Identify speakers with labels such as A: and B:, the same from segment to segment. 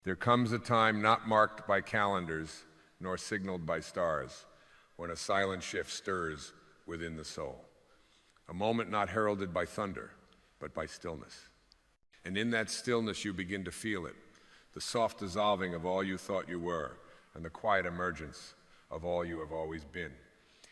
A: There comes a time not marked by calendars, nor signaled by stars, when a silent shift stirs within the soul. A moment not heralded by thunder, but by stillness. And in that stillness you begin to feel it, the soft dissolving of all you thought you were, and the quiet emergence of all you have always been.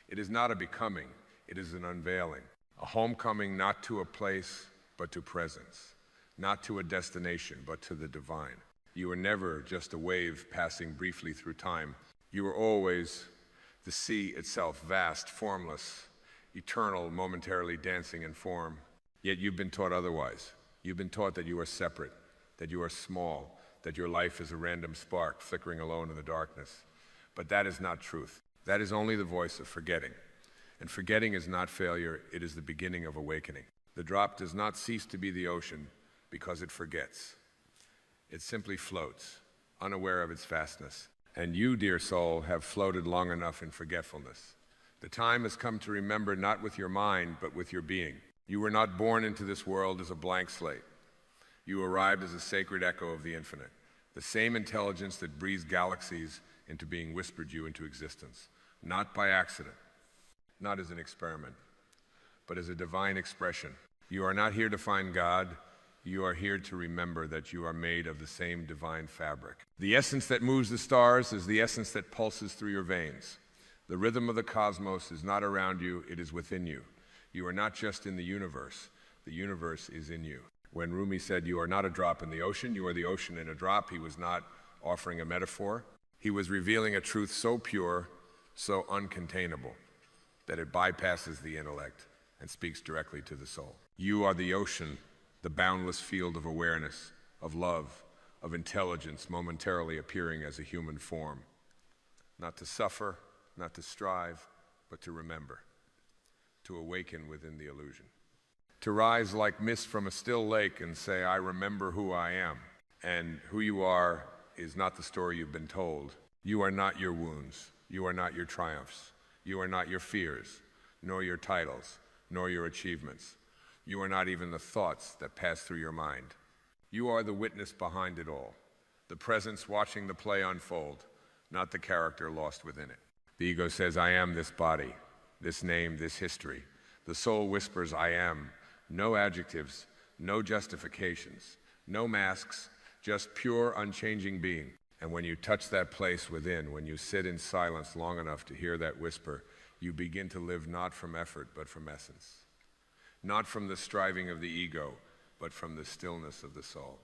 A: It is not a becoming, it is an unveiling, a homecoming not to a place, but to presence, not to a destination, but to the divine. You were never just a wave passing briefly through time. You were always the sea itself, vast, formless, eternal, momentarily dancing in form. Yet you've been taught otherwise. You've been taught that you are separate, that you are small, that your life is a random spark flickering alone in the darkness. But that is not truth. That is only the voice of forgetting. And forgetting is not failure, it is the beginning of awakening. The drop does not cease to be the ocean because it forgets. It simply floats, unaware of its vastness. And you, dear soul, have floated long enough in forgetfulness. The time has come to remember not with your mind, but with your being. You were not born into this world as a blank slate. You arrived as a sacred echo of the infinite. The same intelligence that breathes galaxies into being whispered you into existence. Not by accident, not as an experiment, but as a divine expression. You are not here to find God. You are here to remember that you are made of the same divine fabric. The essence that moves the stars is the essence that pulses through your veins. The rhythm of the cosmos is not around you, it is within you. You are not just in the universe is in you. When Rumi said, "You are not a drop in the ocean, you are the ocean in a drop," he was not offering a metaphor. He was revealing a truth so pure, so uncontainable, that it bypasses the intellect and speaks directly to the soul. You are the ocean, the boundless field of awareness, of love, of intelligence momentarily appearing as a human form. Not to suffer, not to strive, but to remember, to awaken within the illusion. To rise like mist from a still lake and say, "I remember who I am." And who you are is not the story you've been told. You are not your wounds. You are not your triumphs. You are not your fears, nor your titles, nor your achievements. You are not even the thoughts that pass through your mind. You are the witness behind it all, the presence watching the play unfold, not the character lost within it. The ego says, "I am this body, this name, this history." The soul whispers, "I am." No adjectives, no justifications, no masks, just pure, unchanging being. And when you touch that place within, when you sit in silence long enough to hear that whisper, you begin to live not from effort, but from essence. Not from the striving of the ego, but from the stillness of the soul.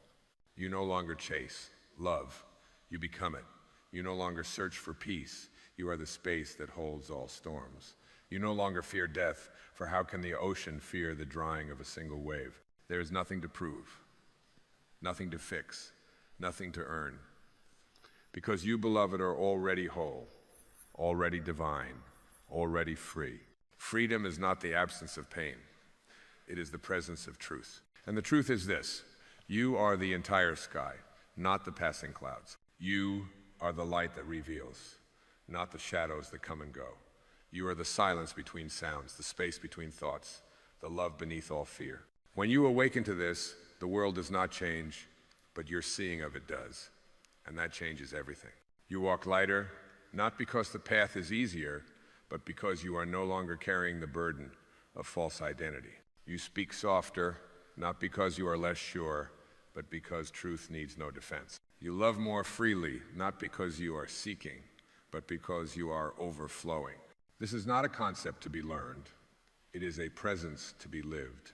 A: You no longer chase love, you become it. You no longer search for peace, you are the space that holds all storms. You no longer fear death, for how can the ocean fear the drying of a single wave? There is nothing to prove, nothing to fix, nothing to earn. Because you, beloved, are already whole, already divine, already free. Freedom is not the absence of pain. It is the presence of truth. And the truth is this: you are the entire sky, not the passing clouds. You are the light that reveals, not the shadows that come and go. You are the silence between sounds, the space between thoughts, the love beneath all fear. When you awaken to this, the world does not change, but your seeing of it does. And that changes everything. You walk lighter, not because the path is easier, but because you are no longer carrying the burden of false identity. You speak softer, not because you are less sure, but because truth needs no defense. You love more freely, not because you are seeking, but because you are overflowing. This is not a concept to be learned. It is a presence to be lived.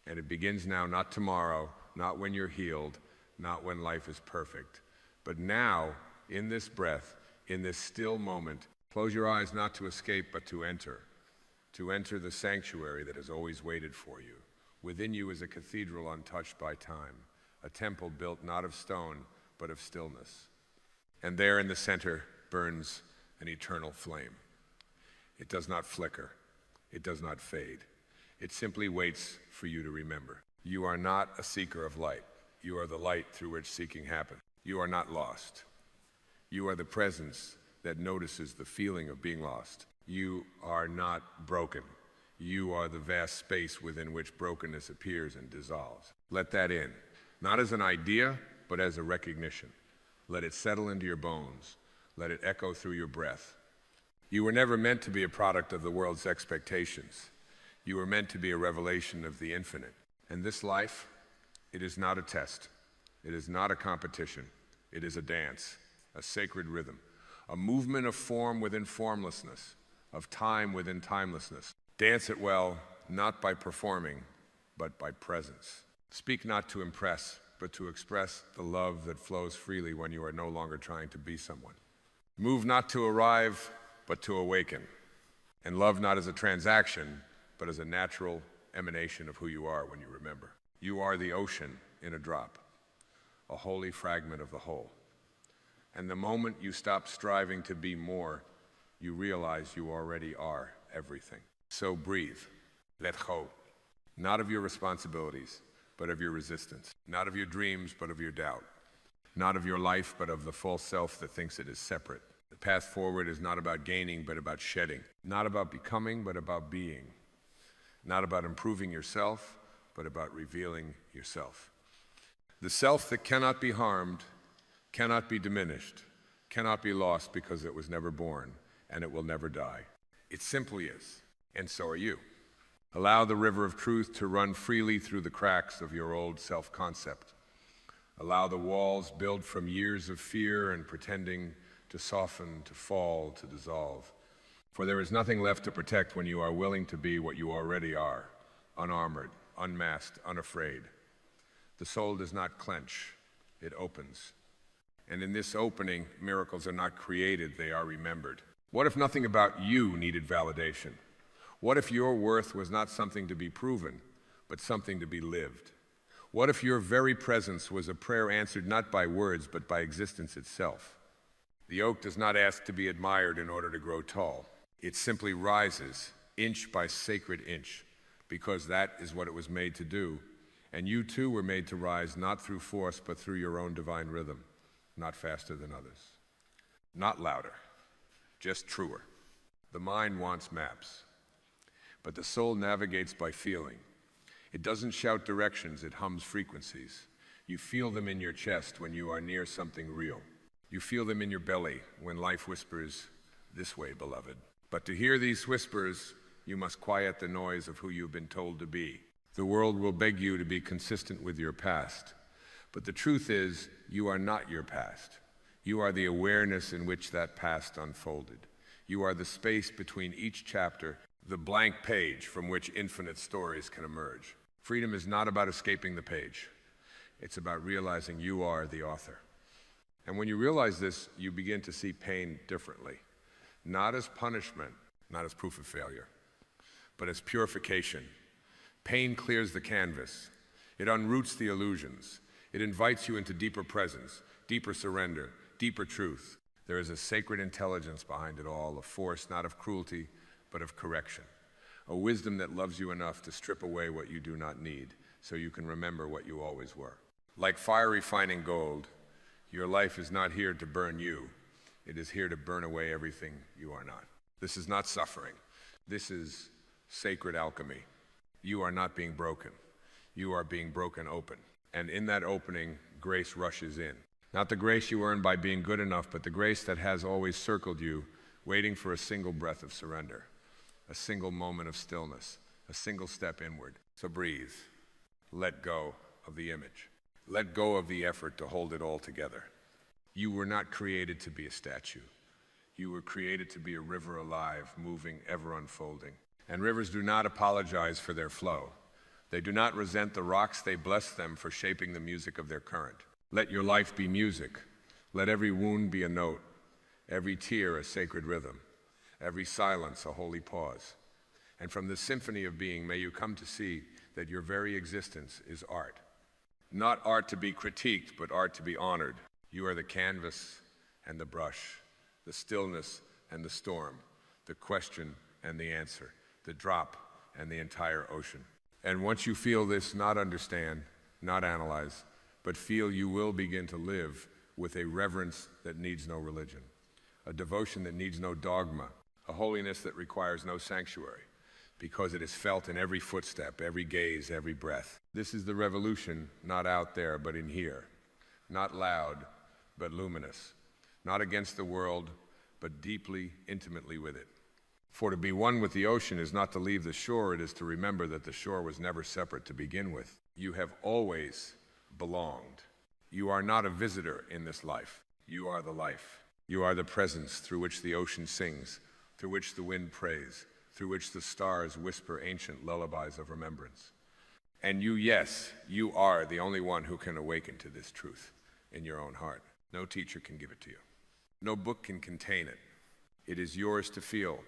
A: And it begins now, not tomorrow, not when you're healed, not when life is perfect, but now, in this breath, in this still moment. Close your eyes not to escape, but to enter the sanctuary that has always waited for you. Within you is a cathedral untouched by time, a temple built not of stone, but of stillness. And there in the center burns an eternal flame. It does not flicker. It does not fade. It simply waits for you to remember. You are not a seeker of light. You are the light through which seeking happens. You are not lost. You are the presence that notices the feeling of being lost. You are not broken. You are the vast space within which brokenness appears and dissolves. Let that in, not as an idea, but as a recognition. Let it settle into your bones. Let it echo through your breath. You were never meant to be a product of the world's expectations. You were meant to be a revelation of the infinite. And this life, it is not a test. It is not a competition. It is a dance, a sacred rhythm, a movement of form within formlessness, of time within timelessness. Dance it well, not by performing, but by presence. Speak not to impress, but to express the love that flows freely when you are no longer trying to be someone. Move not to arrive, but to awaken. And love not as a transaction, but as a natural emanation of who you are when you remember. You are the ocean in a drop, a holy fragment of the whole. And the moment you stop striving to be more, you realize you already are everything. So breathe, let go, not of your responsibilities, but of your resistance, not of your dreams, but of your doubt, not of your life, but of the false self that thinks it is separate. The path forward is not about gaining, but about shedding, not about becoming, but about being, not about improving yourself, but about revealing yourself. The self that cannot be harmed, cannot be diminished, cannot be lost because it was never born, and it will never die. It simply is, and so are you. Allow the river of truth to run freely through the cracks of your old self-concept. Allow the walls built from years of fear and pretending to soften, to fall, to dissolve. For there is nothing left to protect when you are willing to be what you already are, unarmored, unmasked, unafraid. The soul does not clench, it opens. And in this opening, miracles are not created, they are remembered. What if nothing about you needed validation? What if your worth was not something to be proven, but something to be lived? What if your very presence was a prayer answered not by words, but by existence itself? The oak does not ask to be admired in order to grow tall. It simply rises, inch by sacred inch, because that is what it was made to do. And you too were made to rise not through force, but through your own divine rhythm, not faster than others, not louder, just truer. The mind wants maps, but the soul navigates by feeling. It doesn't shout directions, it hums frequencies. You feel them in your chest when you are near something real. You feel them in your belly when life whispers, "This way, beloved." But to hear these whispers, you must quiet the noise of who you've been told to be. The world will beg you to be consistent with your past. But the truth is, you are not your past. You are the awareness in which that past unfolded. You are the space between each chapter, the blank page from which infinite stories can emerge. Freedom is not about escaping the page. It's about realizing you are the author. And when you realize this, you begin to see pain differently. Not as punishment, not as proof of failure, but as purification. Pain clears the canvas. It unroots the illusions. It invites you into deeper presence, deeper surrender, deeper truth. There is a sacred intelligence behind it all, a force not of cruelty, but of correction. A wisdom that loves you enough to strip away what you do not need, so you can remember what you always were. Like fire refining gold, your life is not here to burn you. It is here to burn away everything you are not. This is not suffering. This is sacred alchemy. You are not being broken. You are being broken open. And in that opening, grace rushes in. Not the grace you earn by being good enough, but the grace that has always circled you, waiting for a single breath of surrender, a single moment of stillness, a single step inward. So breathe. Let go of the image. Let go of the effort to hold it all together. You were not created to be a statue. You were created to be a river alive, moving, ever unfolding. And rivers do not apologize for their flow. They do not resent the rocks, they bless them for shaping the music of their current. Let your life be music. Let every wound be a note, every tear a sacred rhythm, every silence a holy pause. And from the symphony of being, may you come to see that your very existence is art. Not art to be critiqued, but art to be honored. You are the canvas and the brush, the stillness and the storm, the question and the answer, the drop and the entire ocean. And once you feel this, not understand, not analyze, but feel, you will begin to live with a reverence that needs no religion, a devotion that needs no dogma, a holiness that requires no sanctuary, because it is felt in every footstep, every gaze, every breath. This is the revolution, not out there, but in here. Not loud, but luminous, not against the world, but deeply, intimately with it. For to be one with the ocean is not to leave the shore, it is to remember that the shore was never separate to begin with. You have always belonged. You are not a visitor in this life. You are the life. You are the presence through which the ocean sings, through which the wind prays, through which the stars whisper ancient lullabies of remembrance. And you, yes, you are the only one who can awaken to this truth in your own heart. No teacher can give it to you. No book can contain it. It is yours to feel,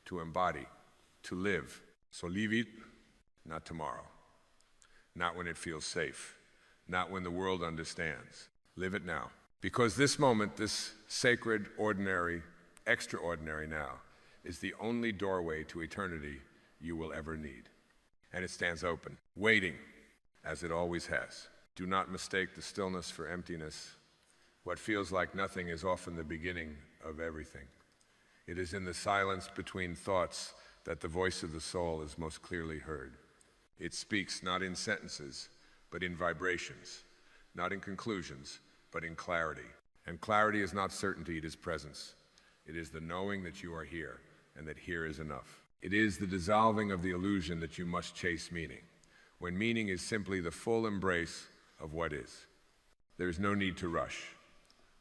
A: to embody, to live. So live it, not tomorrow. Not when it feels safe. Not when the world understands. Live it now. Because this moment, this sacred, ordinary, extraordinary now, is the only doorway to eternity you will ever need. And it stands open, waiting, as it always has. Do not mistake the stillness for emptiness. What feels like nothing is often the beginning of everything. It is in the silence between thoughts that the voice of the soul is most clearly heard. It speaks not in sentences, but in vibrations, not in conclusions, but in clarity. And clarity is not certainty, it is presence. It is the knowing that you are here, and that here is enough. It is the dissolving of the illusion that you must chase meaning, when meaning is simply the full embrace of what is. There is no need to rush.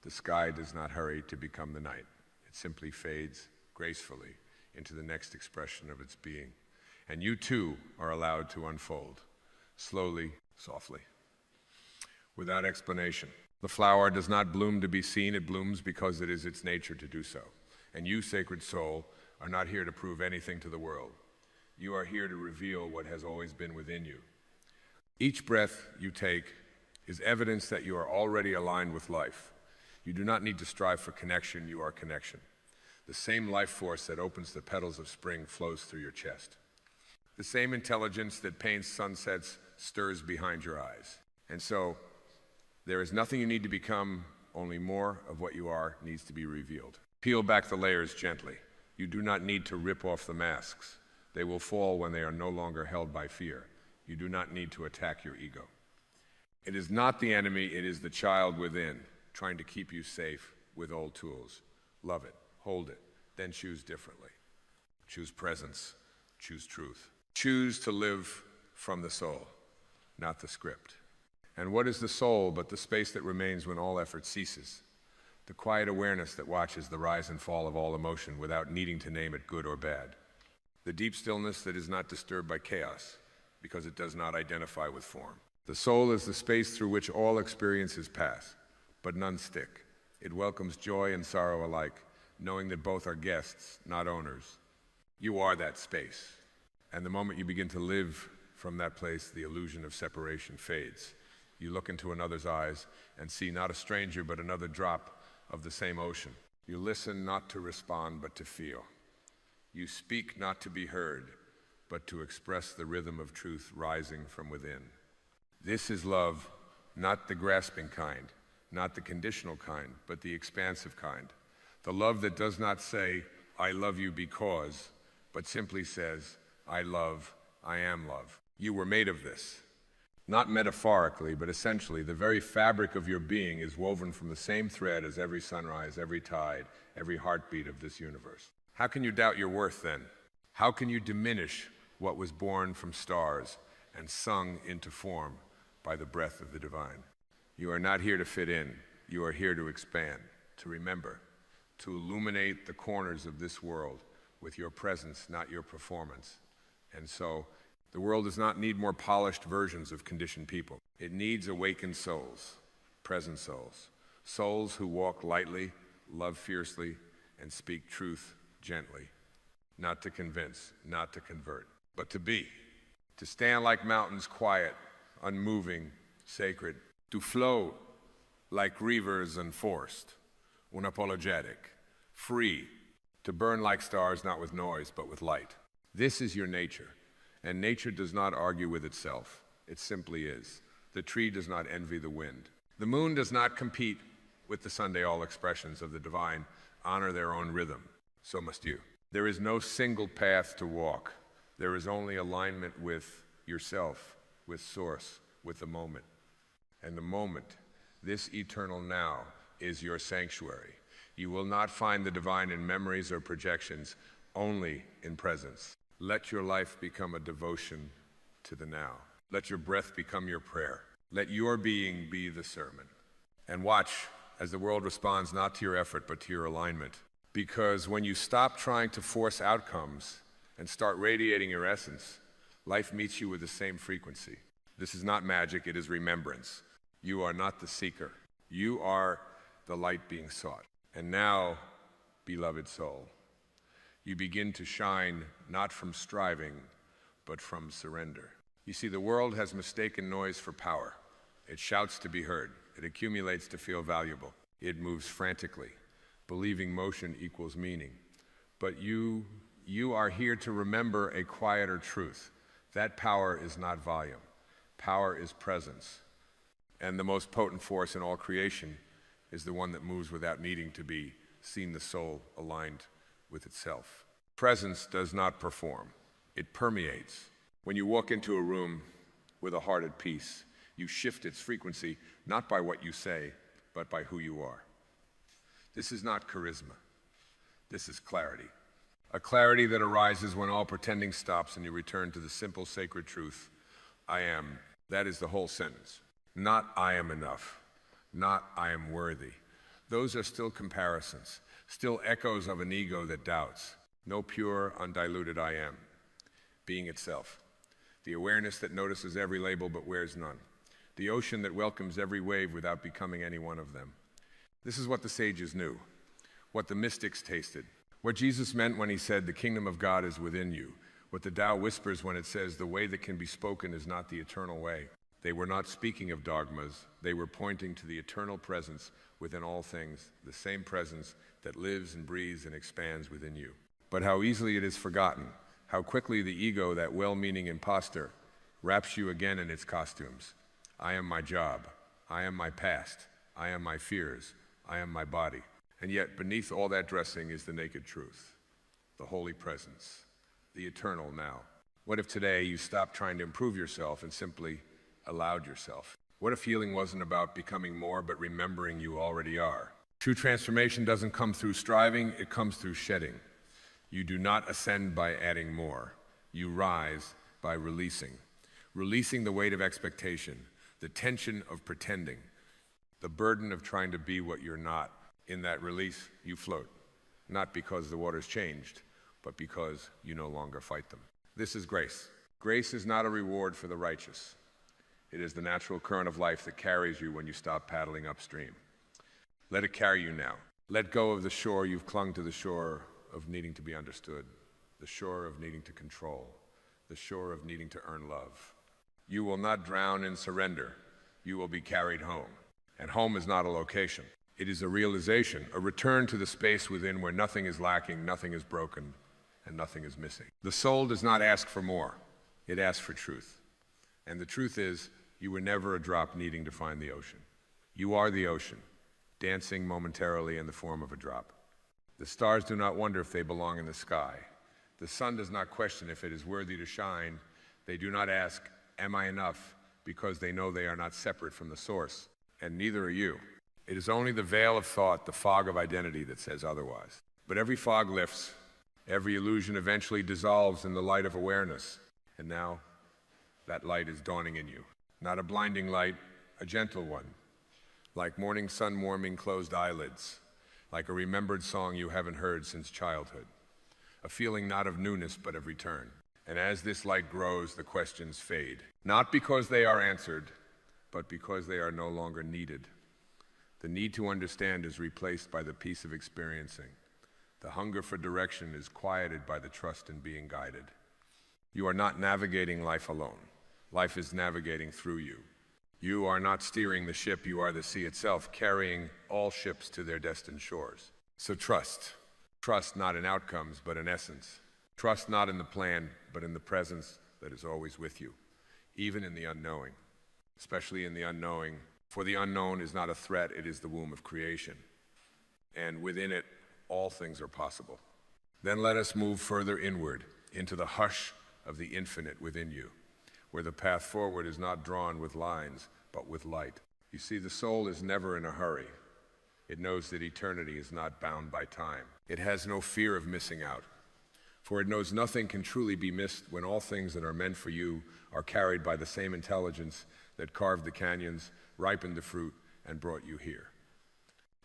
A: The sky does not hurry to become the night. It simply fades gracefully into the next expression of its being. And you too are allowed to unfold, slowly, softly, without explanation. The flower does not bloom to be seen, it blooms because it is its nature to do so. And you, sacred soul, are not here to prove anything to the world. You are here to reveal what has always been within you. Each breath you take is evidence that you are already aligned with life. You do not need to strive for connection, you are connection. The same life force that opens the petals of spring flows through your chest. The same intelligence that paints sunsets stirs behind your eyes. And so, there is nothing you need to become, only more of what you are needs to be revealed. Peel back the layers gently. You do not need to rip off the masks. They will fall when they are no longer held by fear. You do not need to attack your ego. It is not the enemy, it is the child within, trying to keep you safe with old tools. Love it, hold it, then choose differently. Choose presence, choose truth. Choose to live from the soul, not the script. And what is the soul but the space that remains when all effort ceases? The quiet awareness that watches the rise and fall of all emotion without needing to name it good or bad. The deep stillness that is not disturbed by chaos because it does not identify with form. The soul is the space through which all experiences pass, but none stick. It welcomes joy and sorrow alike, knowing that both are guests, not owners. You are that space. And the moment you begin to live from that place, the illusion of separation fades. You look into another's eyes and see not a stranger, but another drop of the same ocean. You listen not to respond, but to feel. You speak not to be heard, but to express the rhythm of truth rising from within. This is love, not the grasping kind, not the conditional kind, but the expansive kind. The love that does not say, I love you because, but simply says, I am love. You were made of this. Not metaphorically, but essentially, the very fabric of your being is woven from the same thread as every sunrise, every tide, every heartbeat of this universe. How can you doubt your worth then? How can you diminish what was born from stars and sung into form by the breath of the divine? You are not here to fit in. You are here to expand, to remember, to illuminate the corners of this world with your presence, not your performance. And so, the world does not need more polished versions of conditioned people. It needs awakened souls, present souls, souls who walk lightly, love fiercely, and speak truth gently. Not to convince, not to convert, but to be. To stand like mountains, quiet, unmoving, sacred. To flow like rivers unforced, unapologetic, free. To burn like stars, not with noise, but with light. This is your nature. And nature does not argue with itself. It simply is. The tree does not envy the wind. The moon does not compete with the Sunday all expressions of the divine, honor their own rhythm. So must you. There is no single path to walk. There is only alignment with yourself, with source, with the moment. And the moment, this eternal now, is your sanctuary. You will not find the divine in memories or projections, only in presence. Let your life become a devotion to the now. Let your breath become your prayer. Let your being be the sermon. And watch as the world responds not to your effort, but to your alignment. Because when you stop trying to force outcomes and start radiating your essence, life meets you with the same frequency. This is not magic, it is remembrance. You are not the seeker. You are the light being sought. And now, beloved soul, you begin to shine not from striving, but from surrender. You see, the world has mistaken noise for power. It shouts to be heard. It accumulates to feel valuable. It moves frantically, believing motion equals meaning. But you are here to remember a quieter truth. That power is not volume. Power is presence. And the most potent force in all creation is the one that moves without needing to be seen, the soul aligned with itself. Presence does not perform. It permeates. When you walk into a room with a heart at peace, you shift its frequency not by what you say, but by who you are. This is not charisma. This is clarity. A clarity that arises when all pretending stops and you return to the simple, sacred truth, I am. That is the whole sentence. Not I am enough. Not I am worthy. Those are still comparisons, still echoes of an ego that doubts. No pure, undiluted I am. Being itself. The awareness that notices every label but wears none. The ocean that welcomes every wave without becoming any one of them. This is what the sages knew, what the mystics tasted, what Jesus meant when he said, the kingdom of God is within you, what the Tao whispers when it says, the way that can be spoken is not the eternal way. They were not speaking of dogmas, they were pointing to the eternal presence within all things, the same presence that lives and breathes and expands within you. But how easily it is forgotten, how quickly the ego, that well-meaning imposter, wraps you again in its costumes. I am my job, I am my past, I am my fears, I am my body. And yet beneath all that dressing is the naked truth, the holy presence, the eternal now. What if today you stopped trying to improve yourself and simply allowed yourself? What if healing wasn't about becoming more, but remembering you already are? True transformation doesn't come through striving, it comes through shedding. You do not ascend by adding more. You rise by releasing. Releasing the weight of expectation, the tension of pretending, the burden of trying to be what you're not. In that release, you float. Not because the water's changed, but because you no longer fight them. This is grace. Grace is not a reward for the righteous. It is the natural current of life that carries you when you stop paddling upstream. Let it carry you now. Let go of the shore you've clung to, the shore of needing to be understood, the shore of needing to control, the shore of needing to earn love. You will not drown in surrender. You will be carried home. And home is not a location. It is a realization, a return to the space within where nothing is lacking, nothing is broken, and nothing is missing. The soul does not ask for more. It asks for truth. And the truth is, you were never a drop needing to find the ocean. You are the ocean, dancing momentarily in the form of a drop. The stars do not wonder if they belong in the sky. The sun does not question if it is worthy to shine. They do not ask, am I enough? Because they know they are not separate from the source, and neither are you. It is only the veil of thought, the fog of identity, that says otherwise. But every fog lifts, every illusion eventually dissolves in the light of awareness. And now, that light is dawning in you. Not a blinding light, a gentle one. Like morning sun warming closed eyelids. Like a remembered song you haven't heard since childhood. A feeling not of newness, but of return. And as this light grows, the questions fade. Not because they are answered, but because they are no longer needed. The need to understand is replaced by the peace of experiencing. The hunger for direction is quieted by the trust in being guided. You are not navigating life alone. Life is navigating through you. You are not steering the ship, you are the sea itself, carrying all ships to their destined shores. So trust. Trust not in outcomes, but in essence. Trust not in the plan, but in the presence that is always with you, even in the unknowing, especially in the unknowing. For the unknown is not a threat, it is the womb of creation. And within it, all things are possible. Then let us move further inward, into the hush of the infinite within you, where the path forward is not drawn with lines, but with light. You see, the soul is never in a hurry. It knows that eternity is not bound by time. It has no fear of missing out, for it knows nothing can truly be missed when all things that are meant for you are carried by the same intelligence that carved the canyons, ripened the fruit, and brought you here.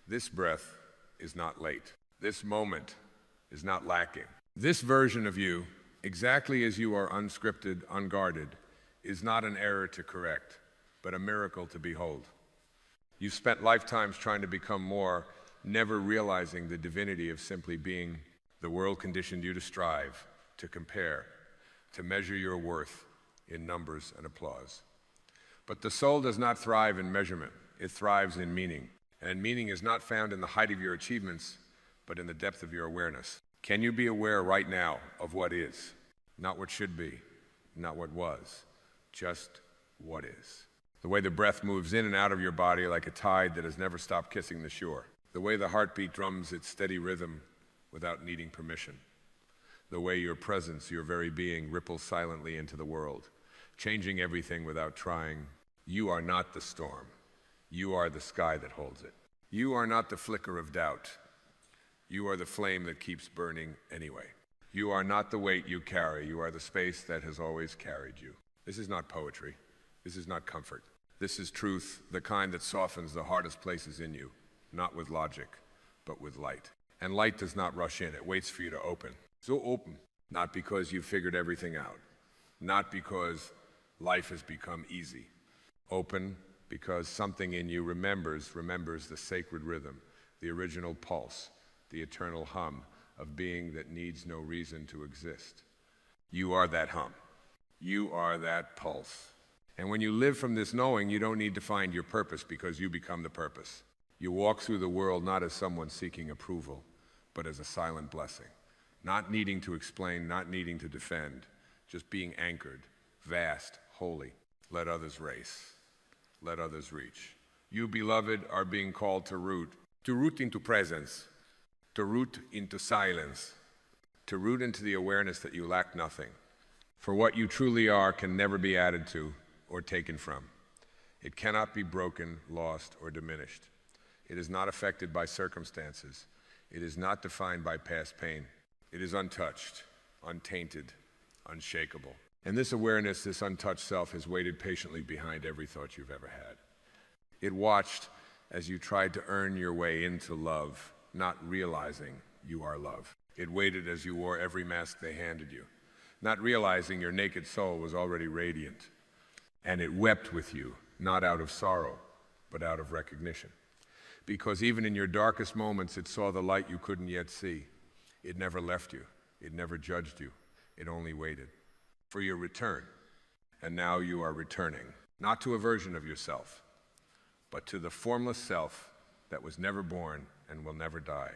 A: This breath is not late. This moment is not lacking. This version of you, exactly as you are unscripted, unguarded, is not an error to correct, but a miracle to behold. You've spent lifetimes trying to become more, never realizing the divinity of simply being. The world conditioned you to strive, to compare, to measure your worth in numbers and applause. But the soul does not thrive in measurement. It thrives in meaning. And meaning is not found in the height of your achievements, but in the depth of your awareness. Can you be aware right now of what is? Not what should be, not what was, just what is. The way the breath moves in and out of your body like a tide that has never stopped kissing the shore. The way the heartbeat drums its steady rhythm without needing permission. The way your presence, your very being, ripples silently into the world, changing everything without trying. You are not the storm. You are the sky that holds it. You are not the flicker of doubt. You are the flame that keeps burning anyway. You are not the weight you carry. You are the space that has always carried you. This is not poetry. This is not comfort. This is truth, the kind that softens the hardest places in you, not with logic, but with light. And light does not rush in. It waits for you to open. So open, not because you've figured everything out, not because life has become easy. Open because something in you remembers the sacred rhythm, the original pulse, the eternal hum of being that needs no reason to exist. You are that hum. You are that pulse. And when you live from this knowing, you don't need to find your purpose because you become the purpose. You walk through the world not as someone seeking approval, but as a silent blessing. Not needing to explain, not needing to defend, just being anchored, vast, holy. Let others race. Let others reach. You, beloved, are being called to root into presence, to root into silence, to root into the awareness that you lack nothing. For what you truly are can never be added to or taken from. It cannot be broken, lost, or diminished. It is not affected by circumstances. It is not defined by past pain. It is untouched, untainted, unshakable. And this awareness, this untouched self, has waited patiently behind every thought you've ever had. It watched as you tried to earn your way into love, not realizing you are love. It waited as you wore every mask they handed you, not realizing your naked soul was already radiant. And it wept with you, not out of sorrow, but out of recognition. Because even in your darkest moments, it saw the light you couldn't yet see. It never left you. It never judged you. It only waited for your return. And now you are returning, not to a version of yourself, but to the formless self that was never born and will never die,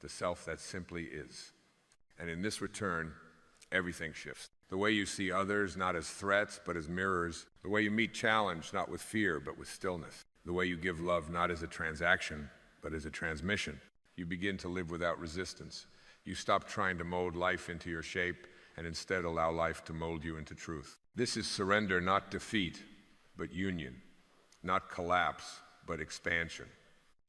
A: the self that simply is. And in this return, everything shifts. The way you see others, not as threats, but as mirrors. The way you meet challenge, not with fear, but with stillness. The way you give love, not as a transaction, but as a transmission. You begin to live without resistance. You stop trying to mold life into your shape and instead allow life to mold you into truth. This is surrender, not defeat, but union. Not collapse, but expansion.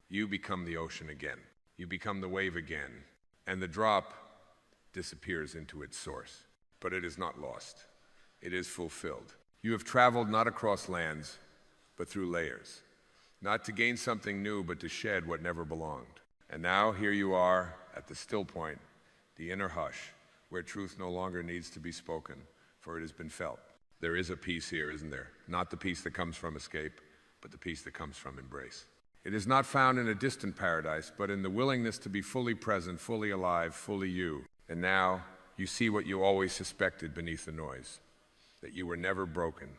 A: You become the ocean again. You become the wave again. And the drop disappears into its source. But it is not lost. It is fulfilled. You have traveled not across lands, but through layers. Not to gain something new, but to shed what never belonged. And now here you are at the still point, the inner hush, where truth no longer needs to be spoken, for it has been felt. There is a peace here, isn't there? Not the peace that comes from escape, but the peace that comes from embrace. It is not found in a distant paradise, but in the willingness to be fully present, fully alive, fully you. And now you see what you always suspected beneath the noise, that you were never broken,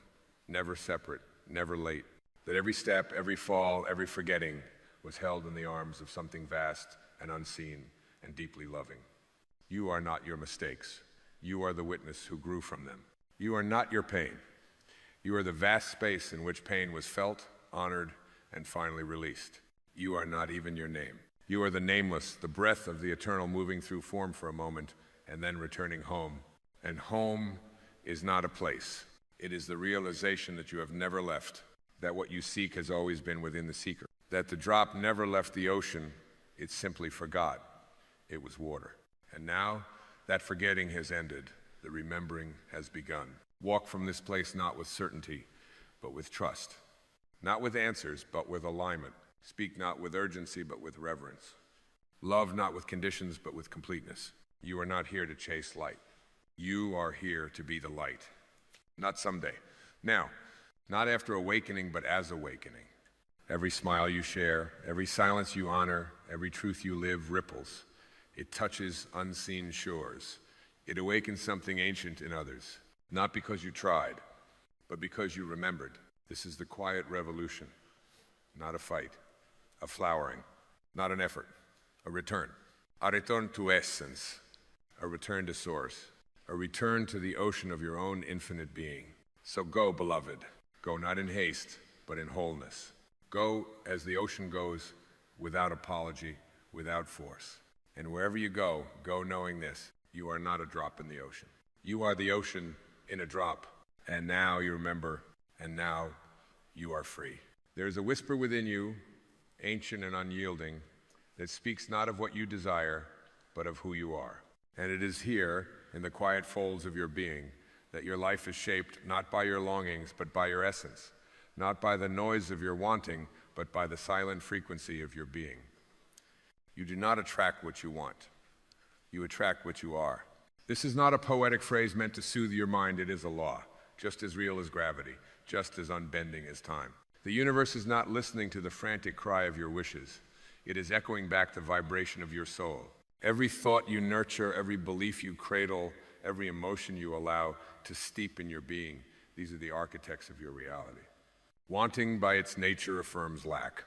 A: never separate, never late, that every step, every fall, every forgetting was held in the arms of something vast and unseen and deeply loving. You are not your mistakes. You are the witness who grew from them. You are not your pain. You are the vast space in which pain was felt, honored, and finally released. You are not even your name. You are the nameless, the breath of the eternal moving through form for a moment and then returning home. And home is not a place. It is the realization that you have never left, that what you seek has always been within the seeker. that the drop never left the ocean, it simply forgot it was water. And now that forgetting has ended, the remembering has begun. Walk from this place not with certainty, but with trust. Not with answers, but with alignment. Speak not with urgency, but with reverence. Love not with conditions, but with completeness. You are not here to chase light. You are here to be the light. Not someday. Now, not after awakening, but as awakening. Every smile you share, every silence you honor, every truth you live ripples. It touches unseen shores. It awakens something ancient in others, not because you tried, but because you remembered. This is the quiet revolution, not a fight, a flowering, not an effort, a return. A return to essence, a return to source, a return to the ocean of your own infinite being. So go, beloved. Go not in haste, but in wholeness. Go as the ocean goes, without apology, without force. And wherever you go, go knowing this: you are not a drop in the ocean. You are the ocean in a drop. And now you remember, and now you are free. There is a whisper within you, ancient and unyielding, that speaks not of what you desire, but of who you are. And it is here, in the quiet folds of your being, that your life is shaped not by your longings, but by your essence, not by the noise of your wanting, but by the silent frequency of your being. You do not attract what you want. You attract what you are. This is not a poetic phrase meant to soothe your mind. It is a law, just as real as gravity, just as unbending as time. The universe is not listening to the frantic cry of your wishes. It is echoing back the vibration of your soul. Every thought you nurture, every belief you cradle, every emotion you allow to steep in your being, these are the architects of your reality. Wanting by its nature affirms lack.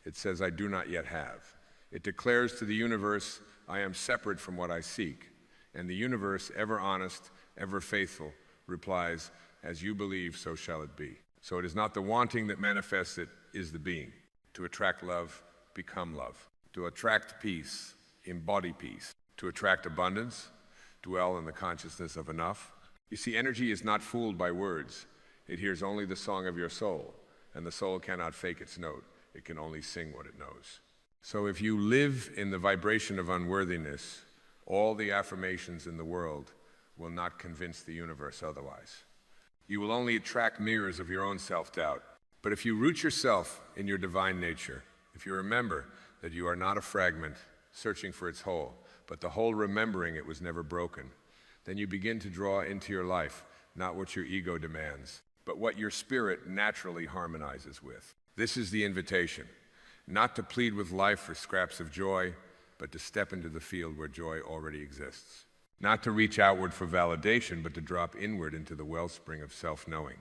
A: It says, I do not yet have. It declares to the universe, I am separate from what I seek. And the universe, ever honest, ever faithful, replies, as you believe, so shall it be. So it is not the wanting that manifests, it is the being. To attract love, become love. To attract peace, embody peace. To attract abundance, dwell in the consciousness of enough. You see, energy is not fooled by words. It hears only the song of your soul, and the soul cannot fake its note. It can only sing what it knows. So if you live in the vibration of unworthiness, all the affirmations in the world will not convince the universe otherwise. You will only attract mirrors of your own self-doubt. But if you root yourself in your divine nature, if you remember that you are not a fragment searching for its whole, but the whole remembering it was never broken, then you begin to draw into your life not what your ego demands, but what your spirit naturally harmonizes with. This is the invitation, not to plead with life for scraps of joy, but to step into the field where joy already exists. Not to reach outward for validation, but to drop inward into the wellspring of self-knowing.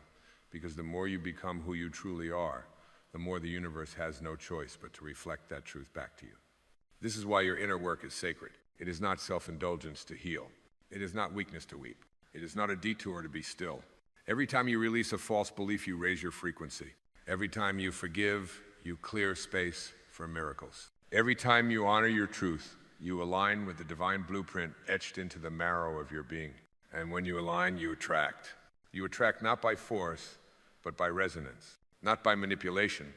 A: Because the more you become who you truly are, the more the universe has no choice but to reflect that truth back to you. This is why your inner work is sacred. It is not self-indulgence to heal. It is not weakness to weep. It is not a detour to be still. Every time you release a false belief, you raise your frequency. Every time you forgive, you clear space for miracles. Every time you honor your truth, you align with the divine blueprint etched into the marrow of your being. And when you align, you attract. You attract not by force, but by resonance. Not by manipulation,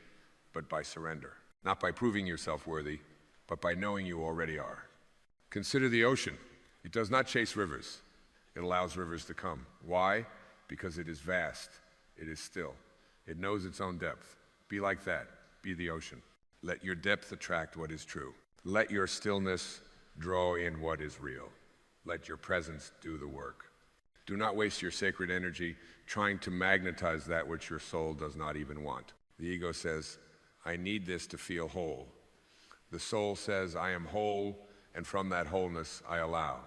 A: but by surrender. Not by proving yourself worthy, but by knowing you already are. Consider the ocean. It does not chase rivers. It allows rivers to come. Why? Because it is vast. It is still. It knows its own depth. Be like that. Be the ocean. Let your depth attract what is true. Let your stillness draw in what is real. Let your presence do the work. Do not waste your sacred energy trying to magnetize that which your soul does not even want. The ego says, I need this to feel whole. The soul says, I am whole, and from that wholeness I allow.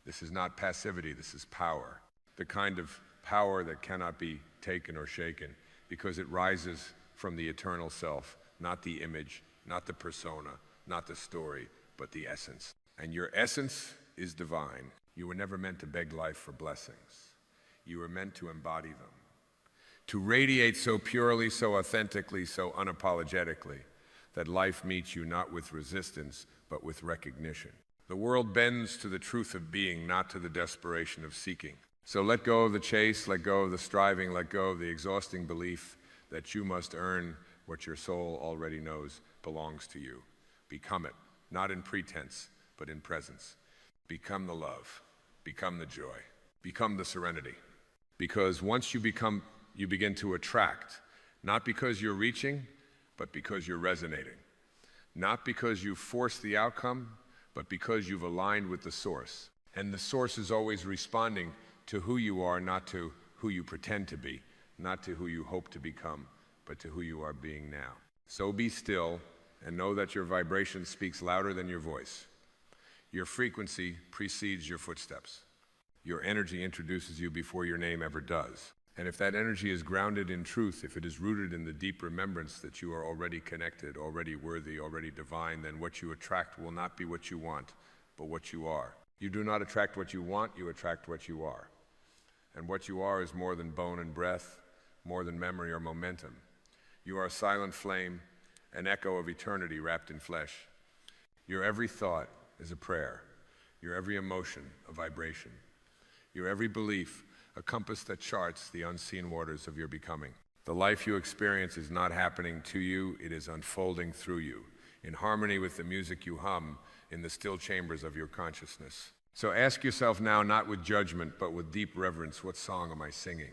A: This is not passivity, this is power. The kind of power that cannot be taken or shaken, because it rises from the eternal self, not the image, not the persona, not the story, but the essence. And your essence is divine. You were never meant to beg life for blessings. You were meant to embody them. To radiate so purely, so authentically, so unapologetically, that life meets you not with resistance, but with recognition. The world bends to the truth of being, not to the desperation of seeking. So let go of the chase, let go of the striving, let go of the exhausting belief that you must earn what your soul already knows belongs to you. Become it, not in pretense, but in presence. Become the love, become the joy, become the serenity. Because once you begin to attract, not because you're reaching, but because you're resonating. Not because you force the outcome, but because you've aligned with the source. And the source is always responding to who you are, not to who you pretend to be, not to who you hope to become, but to who you are being now. So be still and know that your vibration speaks louder than your voice. Your frequency precedes your footsteps. Your energy introduces you before your name ever does. And if that energy is grounded in truth, if it is rooted in the deep remembrance that you are already connected, already worthy, already divine, then what you attract will not be what you want, but what you are. You do not attract what you want, you attract what you are. And what you are is more than bone and breath, more than memory or momentum. You are a silent flame, an echo of eternity wrapped in flesh. Your every thought is a prayer. Your every emotion, a vibration. Your every belief, a compass that charts the unseen waters of your becoming. The life you experience is not happening to you, it is unfolding through you, in harmony with the music you hum in the still chambers of your consciousness. So ask yourself now, not with judgment, but with deep reverence, what song am I singing?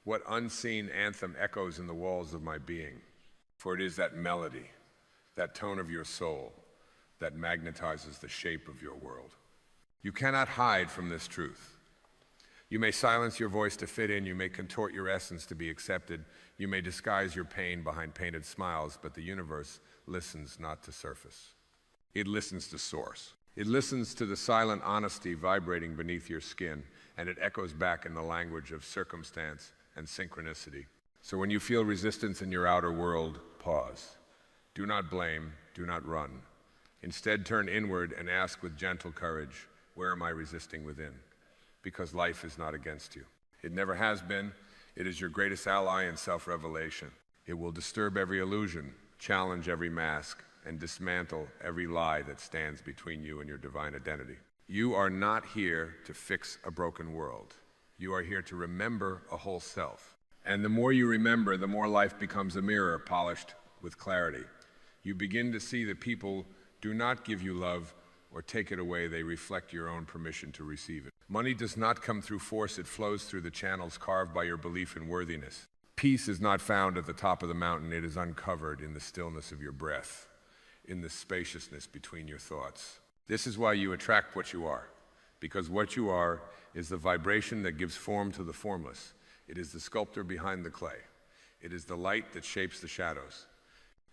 A: What unseen anthem echoes in the walls of my being? For it is that melody, that tone of your soul, that magnetizes the shape of your world. You cannot hide from this truth. You may silence your voice to fit in, you may contort your essence to be accepted, you may disguise your pain behind painted smiles, but the universe listens not to surface. It listens to source. It listens to the silent honesty vibrating beneath your skin, and it echoes back in the language of circumstance and synchronicity. So when you feel resistance in your outer world, pause. Do not blame, do not run. Instead, turn inward and ask with gentle courage, where am I resisting within? Because life is not against you. It never has been. It is your greatest ally in self-revelation. It will disturb every illusion, challenge every mask, and dismantle every lie that stands between you and your divine identity. You are not here to fix a broken world. You are here to remember a whole self. And the more you remember, the more life becomes a mirror polished with clarity. You begin to see that people do not give you love or take it away, they reflect your own permission to receive it. Money does not come through force, it flows through the channels carved by your belief in worthiness. Peace is not found at the top of the mountain, it is uncovered in the stillness of your breath, in the spaciousness between your thoughts. This is why you attract what you are, because what you are is the vibration that gives form to the formless. It is the sculptor behind the clay. It is the light that shapes the shadows.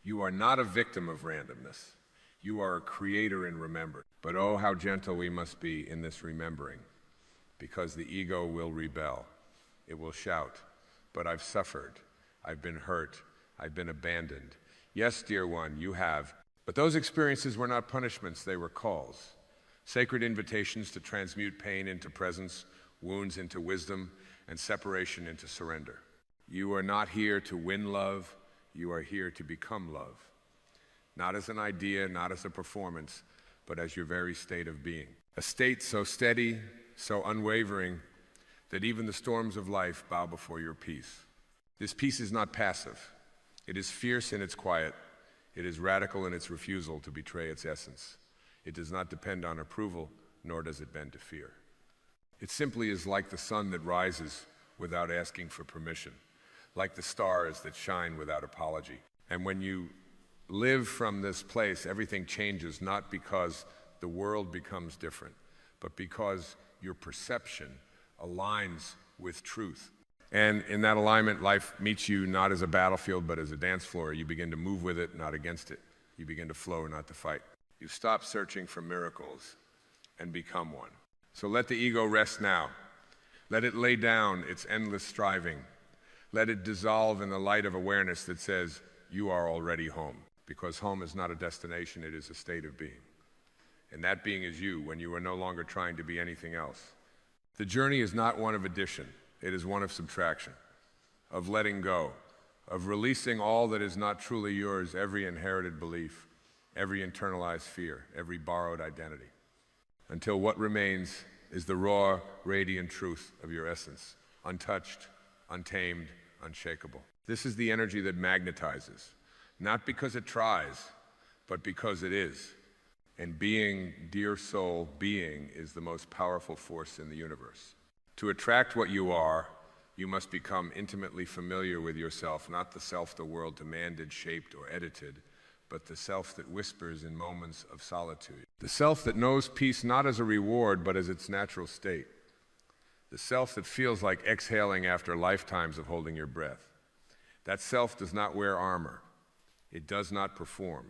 A: You are not a victim of randomness. You are a creator in remembrance. But oh, how gentle we must be in this remembering, because the ego will rebel. It will shout, but I've suffered, I've been hurt, I've been abandoned. Yes, dear one, you have. But those experiences were not punishments, they were calls. Sacred invitations to transmute pain into presence, wounds into wisdom, and separation into surrender. You are not here to win love, you are here to become love. Not as an idea, not as a performance, but as your very state of being. A state so steady, so unwavering, that even the storms of life bow before your peace. This peace is not passive. It is fierce in its quiet. It is radical in its refusal to betray its essence. It does not depend on approval, nor does it bend to fear. It simply is like the sun that rises without asking for permission, like the stars that shine without apology. And when you live from this place, everything changes, not because the world becomes different, but because your perception aligns with truth. And in that alignment, life meets you not as a battlefield, but as a dance floor. You begin to move with it, not against it. You begin to flow, not to fight. You stop searching for miracles and become one. So let the ego rest now. Let it lay down its endless striving. Let it dissolve in the light of awareness that says, you are already home. Because home is not a destination, it is a state of being. And that being is you, when you are no longer trying to be anything else. The journey is not one of addition, it is one of subtraction, of letting go, of releasing all that is not truly yours, every inherited belief, every internalized fear, every borrowed identity, until what remains is the raw, radiant truth of your essence, untouched, untamed, unshakable. This is the energy that magnetizes, not because it tries, but because it is. And being, dear soul, being is the most powerful force in the universe. To attract what you are, you must become intimately familiar with yourself, not the self the world demanded, shaped, or edited, but the self that whispers in moments of solitude. The self that knows peace not as a reward, but as its natural state. The self that feels like exhaling after lifetimes of holding your breath. That self does not wear armor. It does not perform.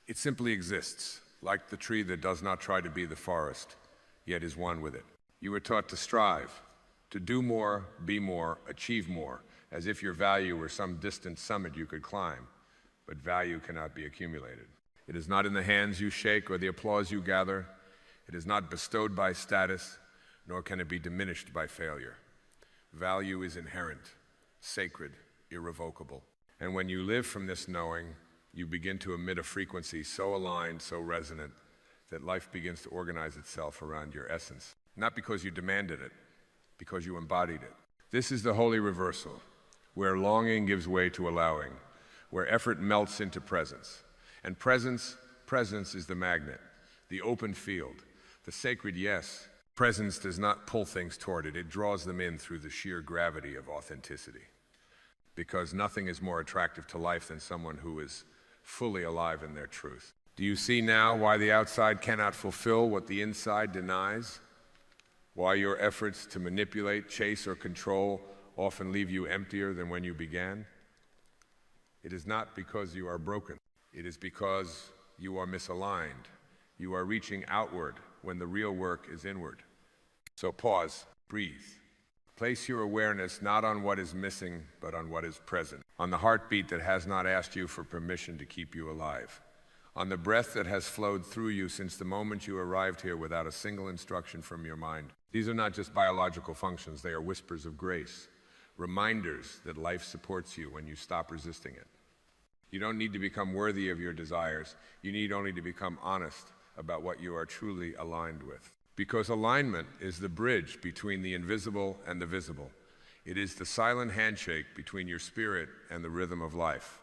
A: It simply exists, like the tree that does not try to be the forest, yet is one with it. You were taught to strive, to do more, be more, achieve more, as if your value were some distant summit you could climb, but value cannot be accumulated. It is not in the hands you shake or the applause you gather. It is not bestowed by status, nor can it be diminished by failure. Value is inherent, sacred, irrevocable. And when you live from this knowing, you begin to emit a frequency so aligned, so resonant, that life begins to organize itself around your essence. Not because you demanded it, because you embodied it. This is the holy reversal, where longing gives way to allowing, where effort melts into presence. And presence is the magnet, the open field, the sacred yes. Presence does not pull things toward it, it draws them in through the sheer gravity of authenticity. Because nothing is more attractive to life than someone who is fully alive in their truth. Do you see now why the outside cannot fulfill what the inside denies? Why your efforts to manipulate, chase, or control often leave you emptier than when you began? It is not because you are broken. It is because you are misaligned. You are reaching outward when the real work is inward. So pause, breathe. Place your awareness not on what is missing, but on what is present. On the heartbeat that has not asked you for permission to keep you alive. On the breath that has flowed through you since the moment you arrived here without a single instruction from your mind. These are not just biological functions, they are whispers of grace. Reminders that life supports you when you stop resisting it. You don't need to become worthy of your desires. You need only to become honest about what you are truly aligned with. Because alignment is the bridge between the invisible and the visible. It is the silent handshake between your spirit and the rhythm of life.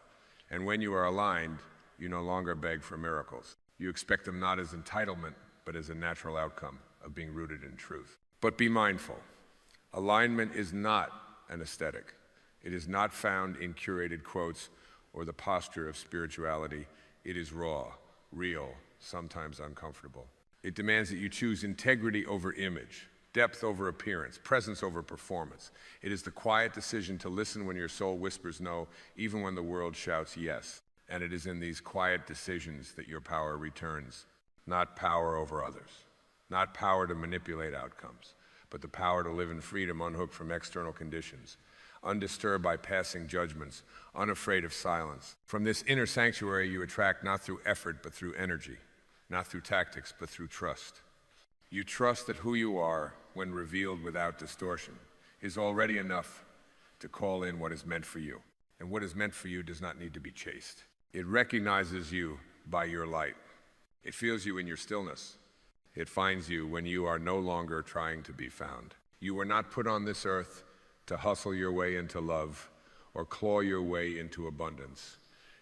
A: And when you are aligned, you no longer beg for miracles. You expect them not as entitlement, but as a natural outcome of being rooted in truth. But be mindful. Alignment is not an aesthetic. It is not found in curated quotes or the posture of spirituality. It is raw, real, sometimes uncomfortable. It demands that you choose integrity over image, depth over appearance, presence over performance. It is the quiet decision to listen when your soul whispers no, even when the world shouts yes. And it is in these quiet decisions that your power returns. Not power over others, not power to manipulate outcomes, but the power to live in freedom unhooked from external conditions, undisturbed by passing judgments, unafraid of silence. From this inner sanctuary you attract not through effort, but through energy. Not through tactics, but through trust. You trust that who you are, when revealed without distortion, is already enough to call in what is meant for you. And what is meant for you does not need to be chased. It recognizes you by your light. It feels you in your stillness. It finds you when you are no longer trying to be found. You were not put on this earth to hustle your way into love or claw your way into abundance.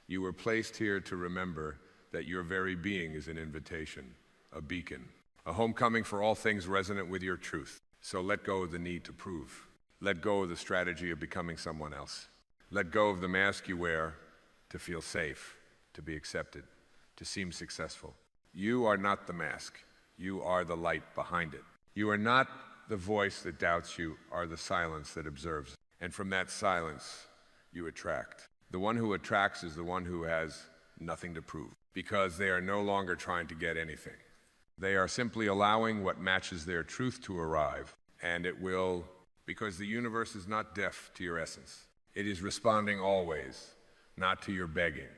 A: You were placed here to remember that your very being is an invitation, a beacon, a homecoming for all things resonant with your truth. So let go of the need to prove. Let go of the strategy of becoming someone else. Let go of the mask you wear to feel safe, to be accepted, to seem successful. You are not the mask. You are the light behind it. You are not the voice that doubts you, are the silence that observes. And from that silence, you attract. The one who attracts is the one who has nothing to prove, because they are no longer trying to get anything. They are simply allowing what matches their truth to arrive, and it will, because the universe is not deaf to your essence. It is responding always, not to your begging,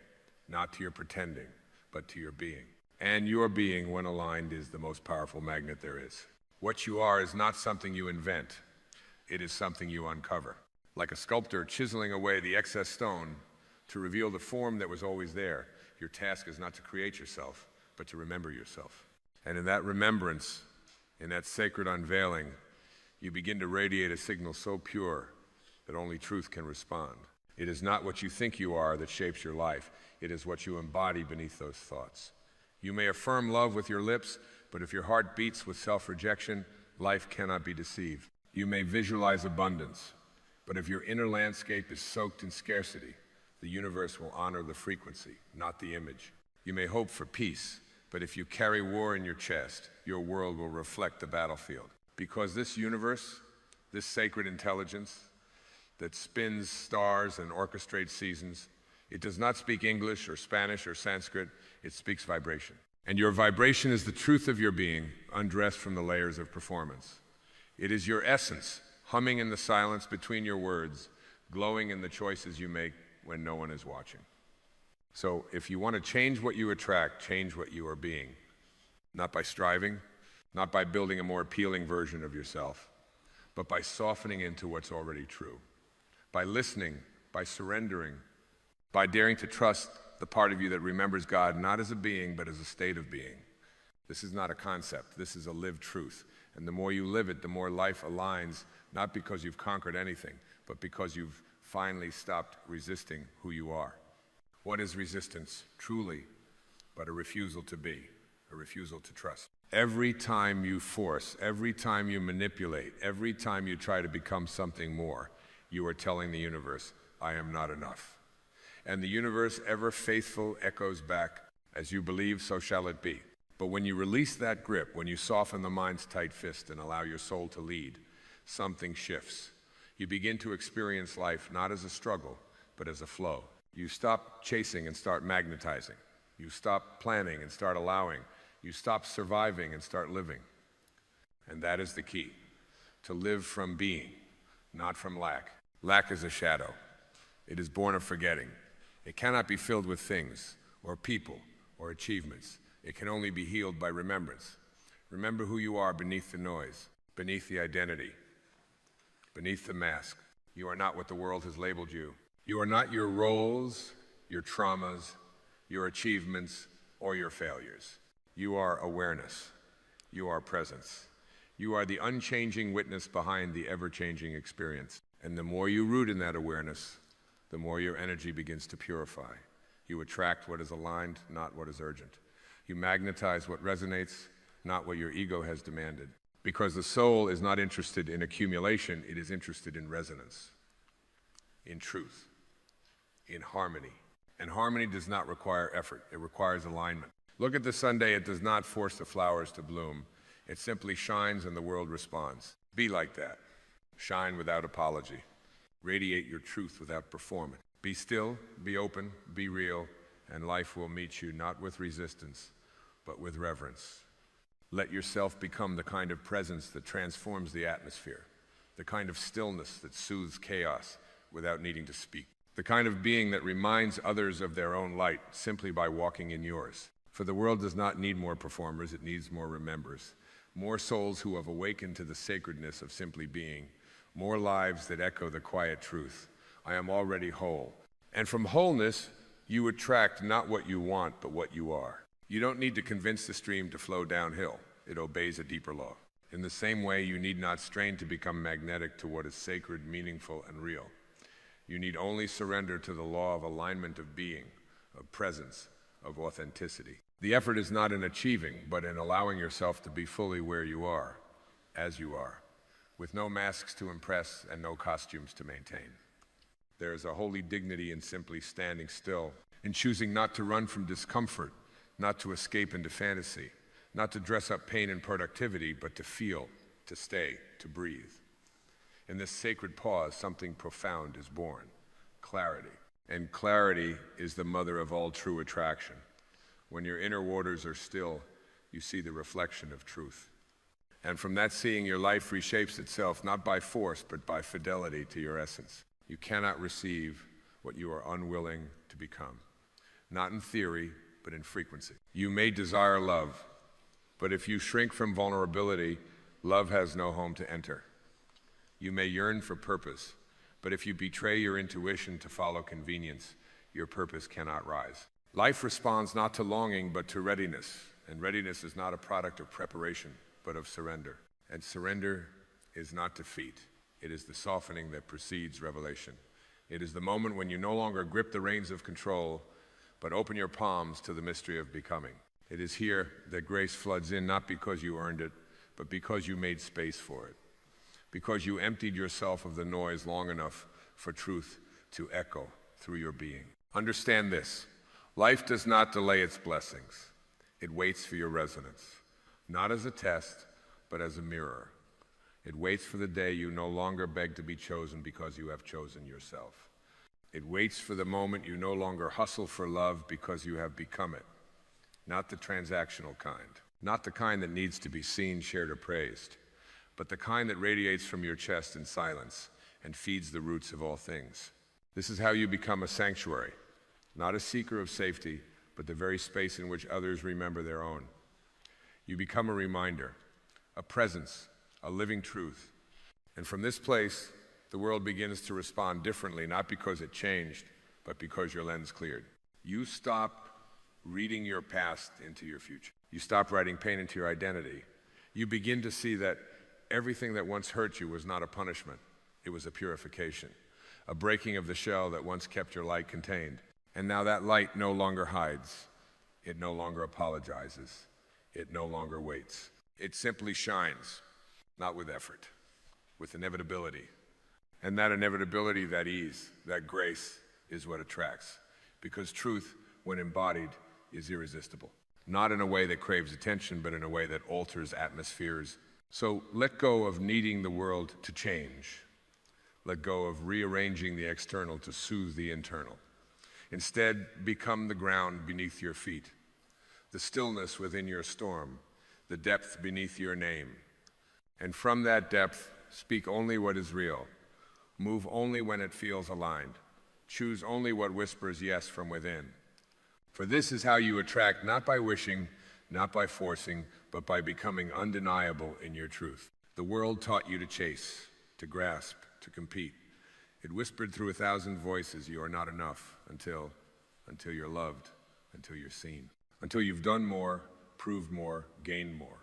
A: not to your pretending, but to your being. And your being, when aligned, is the most powerful magnet there is. What you are is not something you invent. It is something you uncover. Like a sculptor chiseling away the excess stone to reveal the form that was always there. Your task is not to create yourself, but to remember yourself. And in that remembrance, in that sacred unveiling, you begin to radiate a signal so pure that only truth can respond. It is not what you think you are that shapes your life. It is what you embody beneath those thoughts. You may affirm love with your lips, but if your heart beats with self-rejection, life cannot be deceived. You may visualize abundance, but if your inner landscape is soaked in scarcity, the universe will honor the frequency, not the image. You may hope for peace, but if you carry war in your chest, your world will reflect the battlefield. Because this universe, this sacred intelligence that spins stars and orchestrates seasons, it does not speak English or Spanish or Sanskrit, it speaks vibration. And your vibration is the truth of your being, undressed from the layers of performance. It is your essence, humming in the silence between your words, glowing in the choices you make when no one is watching. So if you want to change what you attract, change what you are being. Not by striving, not by building a more appealing version of yourself, but by softening into what's already true. By listening, by surrendering, by daring to trust the part of you that remembers God not as a being, but as a state of being. This is not a concept, this is a lived truth. And the more you live it, the more life aligns, not because you've conquered anything, but because you've finally stopped resisting who you are. What is resistance, truly, but a refusal to be, a refusal to trust? Every time you force, every time you manipulate, every time you try to become something more, you are telling the universe, I am not enough. And the universe, ever faithful, echoes back, as you believe, so shall it be. But when you release that grip, when you soften the mind's tight fist and allow your soul to lead, something shifts. You begin to experience life not as a struggle, but as a flow. You stop chasing and start magnetizing. You stop planning and start allowing. You stop surviving and start living. And that is the key, to live from being, not from lack. Lack is a shadow. It is born of forgetting. It cannot be filled with things, or people, or achievements. It can only be healed by remembrance. Remember who you are beneath the noise, beneath the identity, beneath the mask. You are not what the world has labeled you. You are not your roles, your traumas, your achievements, or your failures. You are awareness. You are presence. You are the unchanging witness behind the ever-changing experience. And the more you root in that awareness, the more your energy begins to purify. You attract what is aligned, not what is urgent. You magnetize what resonates, not what your ego has demanded. Because the soul is not interested in accumulation, it is interested in resonance, in truth, in harmony. And harmony does not require effort, it requires alignment. Look at the Sunday, it does not force the flowers to bloom. It simply shines and the world responds. Be like that. Shine without apology. Radiate your truth without performance. Be still, be open, be real, and life will meet you not with resistance, but with reverence. Let yourself become the kind of presence that transforms the atmosphere, the kind of stillness that soothes chaos without needing to speak, the kind of being that reminds others of their own light simply by walking in yours. For the world does not need more performers, it needs more remembers, more souls who have awakened to the sacredness of simply being, more lives that echo the quiet truth. I am already whole. And from wholeness, you attract not what you want, but what you are. You don't need to convince the stream to flow downhill. It obeys a deeper law. In the same way, you need not strain to become magnetic to what is sacred, meaningful, and real. You need only surrender to the law of alignment of being, of presence, of authenticity. The effort is not in achieving, but in allowing yourself to be fully where you are, as you are, with no masks to impress and no costumes to maintain. There is a holy dignity in simply standing still, in choosing not to run from discomfort, not to escape into fantasy, not to dress up pain and productivity, but to feel, to stay, to breathe. In this sacred pause, something profound is born, clarity. And clarity is the mother of all true attraction. When your inner waters are still, you see the reflection of truth. And from that seeing, your life reshapes itself, not by force, but by fidelity to your essence. You cannot receive what you are unwilling to become. Not in theory, but in frequency. You may desire love, but if you shrink from vulnerability, love has no home to enter. You may yearn for purpose, but if you betray your intuition to follow convenience, your purpose cannot rise. Life responds not to longing, but to readiness, and readiness is not a product of preparation, but of surrender. And surrender is not defeat. It is the softening that precedes revelation. It is the moment when you no longer grip the reins of control, but open your palms to the mystery of becoming. It is here that grace floods in, not because you earned it, but because you made space for it, because you emptied yourself of the noise long enough for truth to echo through your being. Understand this: life does not delay its blessings. It waits for your resonance, not as a test, but as a mirror. It waits for the day you no longer beg to be chosen because you have chosen yourself. It waits for the moment you no longer hustle for love because you have become it. Not the transactional kind, not the kind that needs to be seen, shared, or praised, but the kind that radiates from your chest in silence and feeds the roots of all things. This is how you become a sanctuary, not a seeker of safety, but the very space in which others remember their own. You become a reminder, a presence, a living truth. And from this place, the world begins to respond differently, not because it changed, but because your lens cleared. You stop reading your past into your future. You stop writing pain into your identity. You begin to see that everything that once hurt you was not a punishment. It was a purification, a breaking of the shell that once kept your light contained. And now that light no longer hides. It no longer apologizes. It no longer waits. It simply shines, not with effort, with inevitability. And that inevitability, that ease, that grace is what attracts. Because truth, when embodied, is irresistible. Not in a way that craves attention, but in a way that alters atmospheres. So let go of needing the world to change. Let go of rearranging the external to soothe the internal. Instead, become the ground beneath your feet, the stillness within your storm, the depth beneath your name. And from that depth, speak only what is real. Move only when it feels aligned. Choose only what whispers yes from within. For this is how you attract, not by wishing, not by forcing, but by becoming undeniable in your truth. The world taught you to chase, to grasp, to compete. It whispered through 1,000 voices, you are not enough, until you're loved, until you're seen, until you've done more, proved more, gained more.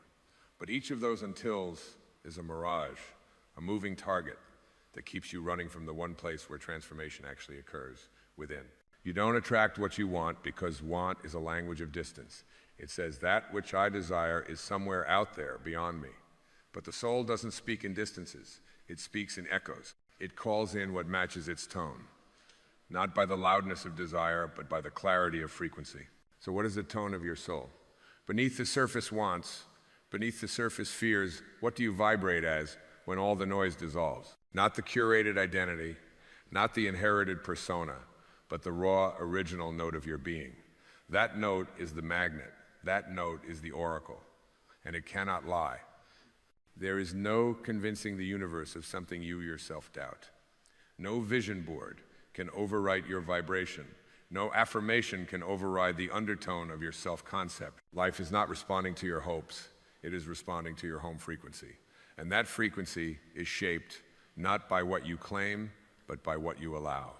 A: But each of those untils is a mirage, a moving target that keeps you running from the one place where transformation actually occurs, within. You don't attract what you want because want is a language of distance. It says that which I desire is somewhere out there beyond me. But the soul doesn't speak in distances. It speaks in echoes. It calls in what matches its tone, not by the loudness of desire, but by the clarity of frequency. So what is the tone of your soul? Beneath the surface wants, beneath the surface fears, what do you vibrate as when all the noise dissolves? Not the curated identity, not the inherited persona, but the raw, original note of your being. That note is the magnet. That note is the oracle, and it cannot lie. There is no convincing the universe of something you yourself doubt. No vision board can overwrite your vibration. No affirmation can override the undertone of your self-concept. Life is not responding to your hopes. It is responding to your home frequency. And that frequency is shaped not by what you claim, but by what you allow.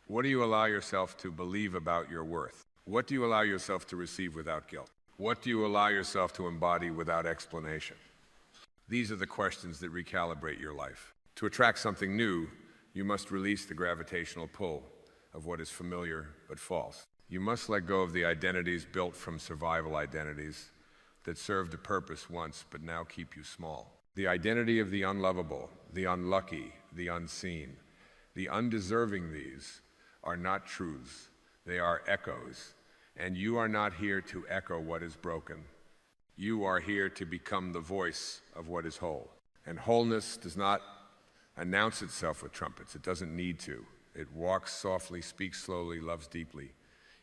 A: What do you allow yourself to believe about your worth? What do you allow yourself to receive without guilt? What do you allow yourself to embody without explanation? These are the questions that recalibrate your life. To attract something new, you must release the gravitational pull of what is familiar but false. You must let go of the identities built from survival identities that served a purpose once but now keep you small. The identity of the unlovable, the unlucky, the unseen, the undeserving. These are not truths. They are echoes. And you are not here to echo what is broken. You are here to become the voice of what is whole. And wholeness does not announce itself with trumpets. It doesn't need to. It walks softly, speaks slowly, loves deeply.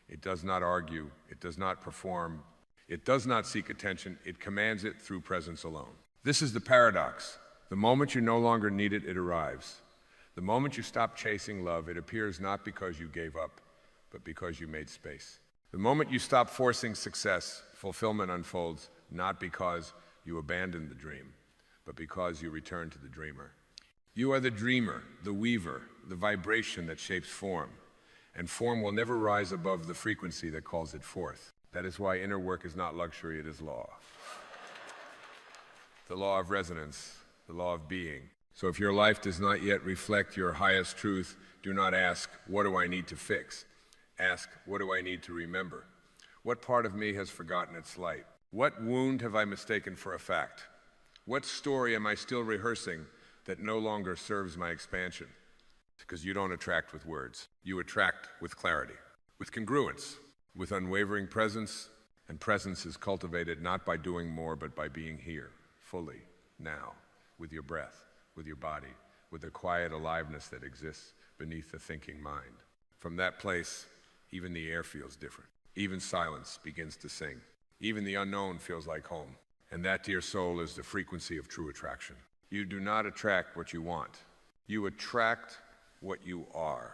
A: It does not argue. It does not perform. It does not seek attention. It commands it through presence alone. This is the paradox. The moment you no longer need it, it arrives. The moment you stop chasing love, it appears not because you gave up, but because you made space. The moment you stop forcing success, fulfillment unfolds, not because you abandoned the dream, but because you return to the dreamer. You are the dreamer, the weaver, the vibration that shapes form, and form will never rise above the frequency that calls it forth. That is why inner work is not luxury, it is law. The law of resonance, the law of being. So if your life does not yet reflect your highest truth, do not ask, what do I need to fix? Ask, what do I need to remember? What part of me has forgotten its light? What wound have I mistaken for a fact? What story am I still rehearsing that no longer serves my expansion? Because you don't attract with words. You attract with clarity, with congruence, with unwavering presence, and presence is cultivated not by doing more, but by being here, fully, now, with your breath, with your body, with the quiet aliveness that exists beneath the thinking mind. From that place, even the air feels different. Even silence begins to sing. Even the unknown feels like home. And that, dear soul, is the frequency of true attraction. You do not attract what you want. You attract what you are.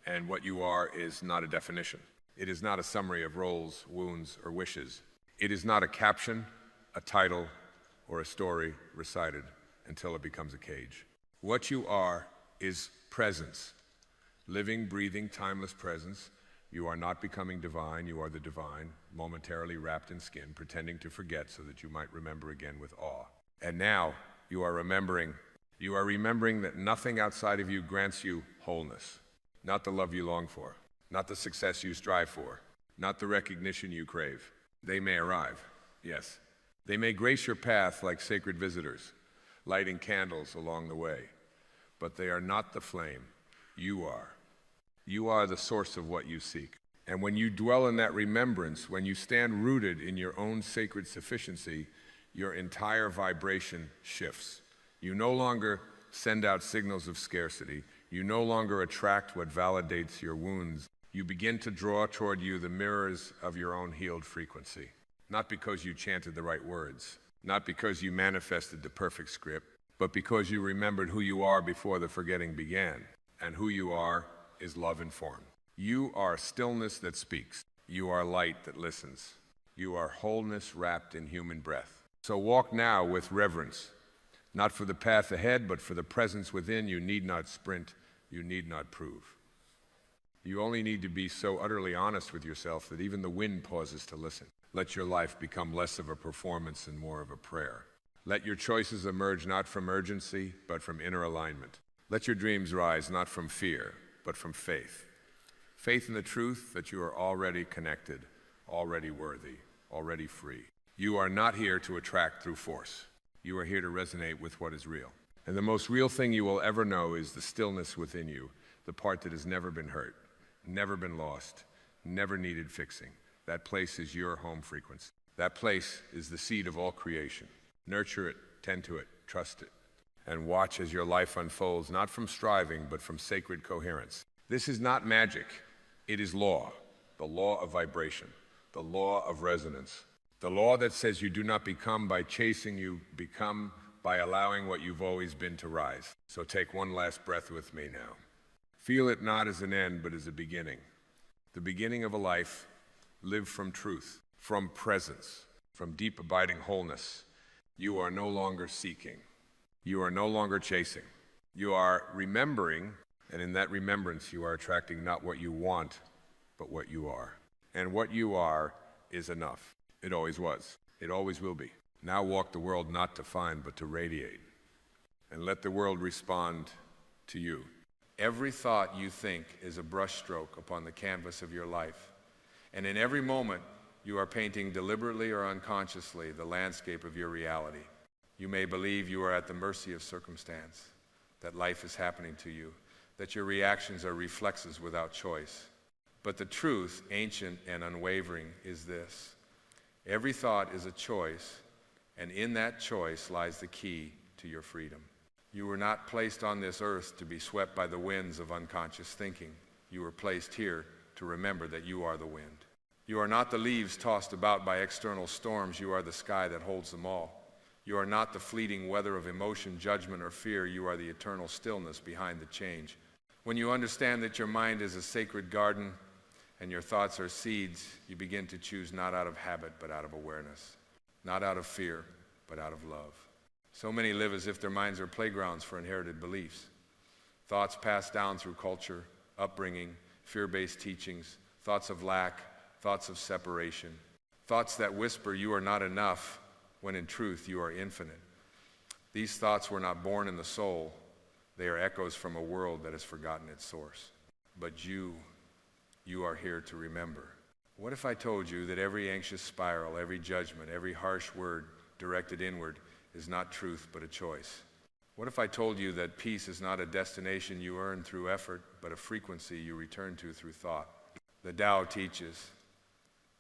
A: And what you are is not a definition. It is not a summary of roles, wounds, or wishes. It is not a caption, a title, or a story recited until it becomes a cage. What you are is presence. Living, breathing, timeless presence. You are not becoming divine, you are the divine, momentarily wrapped in skin, pretending to forget so that you might remember again with awe. And now, you are remembering that nothing outside of you grants you wholeness. Not the love you long for, not the success you strive for, not the recognition you crave. They may arrive, yes. They may grace your path like sacred visitors, lighting candles along the way. But they are not the flame, you are. You are the source of what you seek. And when you dwell in that remembrance, when you stand rooted in your own sacred sufficiency, your entire vibration shifts. You no longer send out signals of scarcity. You no longer attract what validates your wounds. You begin to draw toward you the mirrors of your own healed frequency. Not because you chanted the right words, not because you manifested the perfect script, but because you remembered who you are before the forgetting began. And who you are is love informed. You are stillness that speaks. You are light that listens. You are wholeness wrapped in human breath. So walk now with reverence, not for the path ahead, but for the presence within. You need not sprint. You need not prove. You only need to be so utterly honest with yourself that even the wind pauses to listen. Let your life become less of a performance and more of a prayer. Let your choices emerge not from urgency, but from inner alignment. Let your dreams rise not from fear, but from faith. Faith in the truth that you are already connected, already worthy, already free. You are not here to attract through force. You are here to resonate with what is real. And the most real thing you will ever know is the stillness within you, the part that has never been hurt, never been lost, never needed fixing. That place is your home frequency. That place is the seed of all creation. Nurture it, tend to it, trust it, and watch as your life unfolds, not from striving, but from sacred coherence. This is not magic. It is law, the law of vibration, the law of resonance, the law that says you do not become by chasing, you become by allowing what you've always been to rise. So take one last breath with me now. Feel it not as an end, but as a beginning. The beginning of a life lived from truth, from presence, from deep abiding wholeness. You are no longer seeking. You are no longer chasing. You are remembering, and in that remembrance you are attracting not what you want, but what you are. And what you are is enough. It always was. It always will be. Now walk the world not to find, but to radiate. And let the world respond to you. Every thought you think is a brushstroke upon the canvas of your life. And in every moment, you are painting deliberately or unconsciously the landscape of your reality. You may believe you are at the mercy of circumstance, that life is happening to you, that your reactions are reflexes without choice. But the truth, ancient and unwavering, is this. Every thought is a choice, and in that choice lies the key to your freedom. You were not placed on this earth to be swept by the winds of unconscious thinking. You were placed here to remember that you are the wind. You are not the leaves tossed about by external storms. You are the sky that holds them all. You are not the fleeting weather of emotion, judgment, or fear. You are the eternal stillness behind the change. When you understand that your mind is a sacred garden and your thoughts are seeds, you begin to choose not out of habit, but out of awareness. Not out of fear, but out of love. So many live as if their minds are playgrounds for inherited beliefs. Thoughts passed down through culture, upbringing, fear-based teachings, thoughts of lack, thoughts of separation, thoughts that whisper you are not enough when in truth you are infinite. These thoughts were not born in the soul, They are echoes from a world that has forgotten its source. But you are here to remember. What if I told you that every anxious spiral, every judgment, every harsh word directed inward is not truth but a choice? What if I told you that peace is not a destination you earn through effort, but a frequency you return to through thought? The Tao teaches,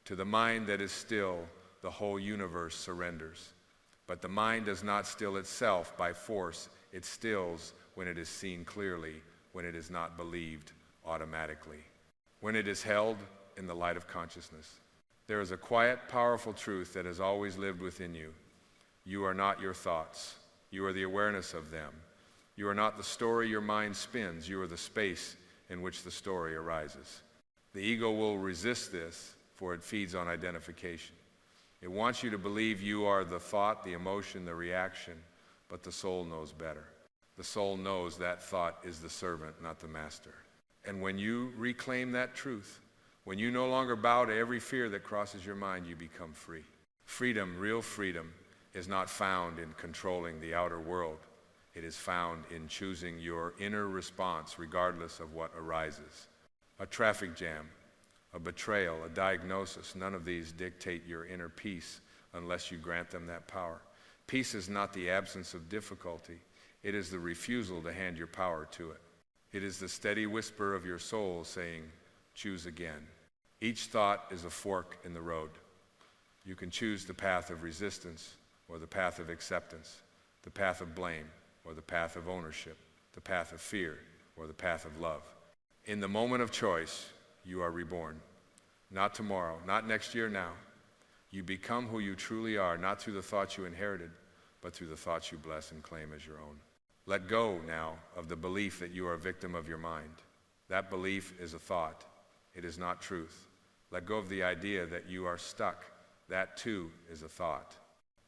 A: to the mind that is still, the whole universe surrenders. But the mind does not still itself by force. It stills when it is seen clearly, when it is not believed automatically, when it is held in the light of consciousness. There is a quiet, powerful truth that has always lived within you. You are not your thoughts. You are the awareness of them. You are not the story your mind spins. You are the space in which the story arises. The ego will resist this, for it feeds on identification. It wants you to believe you are the thought, the emotion, the reaction, but the soul knows better. The soul knows that thought is the servant, not the master. And when you reclaim that truth, when you no longer bow to every fear that crosses your mind, you become free. Freedom, real freedom, is not found in controlling the outer world. It is found in choosing your inner response regardless of what arises. A traffic jam, a betrayal, a diagnosis, none of these dictate your inner peace unless you grant them that power. Peace is not the absence of difficulty. It is the refusal to hand your power to it. It is the steady whisper of your soul saying, choose again. Each thought is a fork in the road. You can choose the path of resistance or the path of acceptance, the path of blame or the path of ownership, the path of fear or the path of love. In the moment of choice, you are reborn. Not tomorrow, not next year, now. You become who you truly are, not through the thoughts you inherited, but through the thoughts you bless and claim as your own. Let go now of the belief that you are a victim of your mind. That belief is a thought. It is not truth. Let go of the idea that you are stuck. That too is a thought.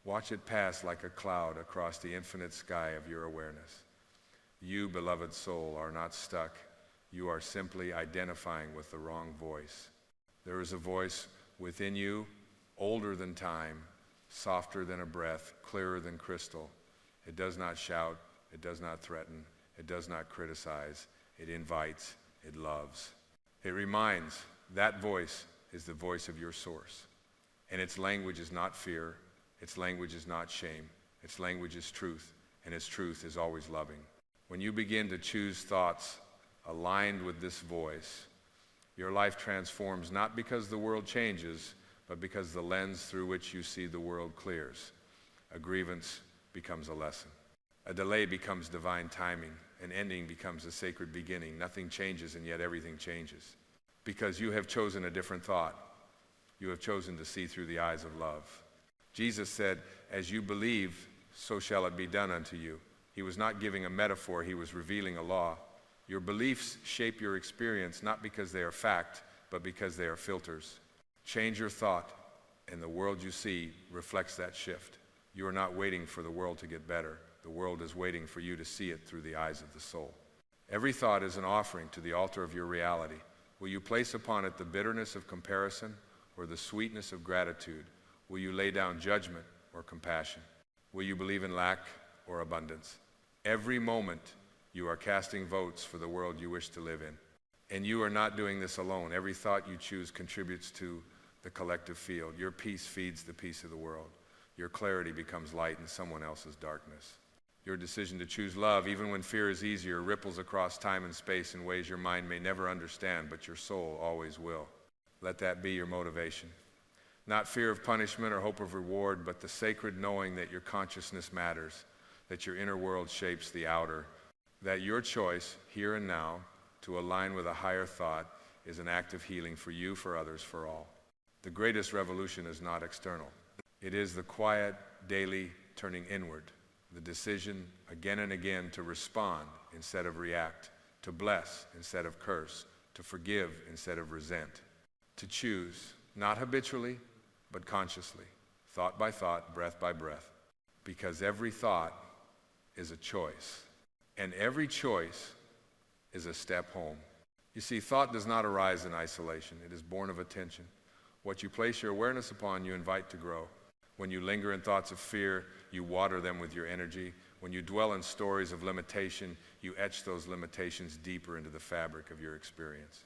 A: Watch it pass like a cloud across the infinite sky of your awareness. You, beloved soul, are not stuck. You are simply identifying with the wrong voice. There is a voice within you, older than time, softer than a breath, clearer than crystal. It does not shout, it does not threaten, it does not criticize, it invites, it loves. It reminds, that voice is the voice of your source. And its language is not fear, its language is not shame, its language is truth, and its truth is always loving. When you begin to choose thoughts aligned with this voice, your life transforms not because the world changes, but because the lens through which you see the world clears. A grievance becomes a lesson. A delay becomes divine timing. An ending becomes a sacred beginning. Nothing changes, and yet everything changes. Because you have chosen a different thought. You have chosen to see through the eyes of love. Jesus said, as you believe, so shall it be done unto you. He was not giving a metaphor, he was revealing a law. Your beliefs shape your experience not because they are fact, but because they are filters. Change your thought, and the world you see reflects that shift. You are not waiting for the world to get better. The world is waiting for you to see it through the eyes of the soul. Every thought is an offering to the altar of your reality. Will you place upon it the bitterness of comparison or the sweetness of gratitude? Will you lay down judgment or compassion? Will you believe in lack or abundance? Every moment you are casting votes for the world you wish to live in. And you are not doing this alone. Every thought you choose contributes to the collective field. Your peace feeds the peace of the world. Your clarity becomes light in someone else's darkness. Your decision to choose love, even when fear is easier, ripples across time and space in ways your mind may never understand, but your soul always will. Let that be your motivation. Not fear of punishment or hope of reward, but the sacred knowing that your consciousness matters, that your inner world shapes the outer, that your choice, here and now, to align with a higher thought is an act of healing for you, for others, for all. The greatest revolution is not external. It is the quiet, daily turning inward, the decision again and again to respond instead of react, to bless instead of curse, to forgive instead of resent, to choose, not habitually, but consciously, thought by thought, breath by breath, because every thought is a choice, and every choice is a step home. You see, thought does not arise in isolation. It is born of attention. What you place your awareness upon, you invite to grow. When you linger in thoughts of fear, you water them with your energy. When you dwell in stories of limitation, you etch those limitations deeper into the fabric of your experience.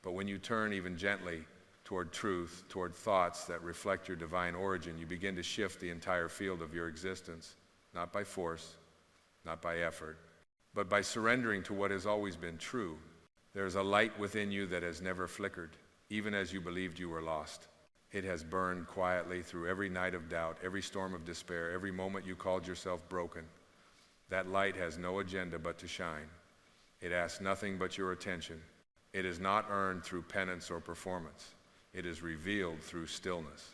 A: But when you turn even gently toward truth, toward thoughts that reflect your divine origin, you begin to shift the entire field of your existence, not by force, not by effort, but by surrendering to what has always been true. There is a light within you that has never flickered, even as you believed you were lost. It has burned quietly through every night of doubt, every storm of despair, every moment you called yourself broken. That light has no agenda but to shine. It asks nothing but your attention. It is not earned through penance or performance. It is revealed through stillness.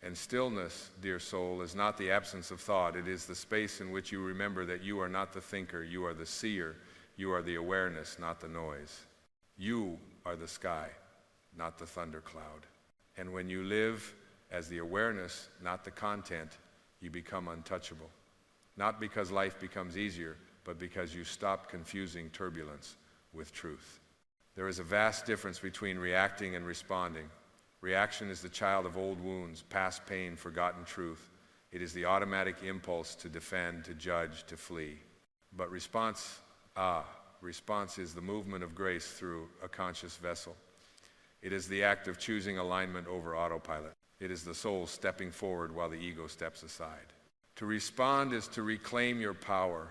A: And stillness, dear soul, is not the absence of thought. It is the space in which you remember that you are not the thinker, you are the seer, you are the awareness, not the noise. You are the sky, not the thundercloud. And when you live as the awareness, not the content, you become untouchable. Not because life becomes easier, but because you stop confusing turbulence with truth. There is a vast difference between reacting and responding. Reaction is the child of old wounds, past pain, forgotten truth. It is the automatic impulse to defend, to judge, to flee. But response is the movement of grace through a conscious vessel. It is the act of choosing alignment over autopilot. It is the soul stepping forward while the ego steps aside. To respond is to reclaim your power.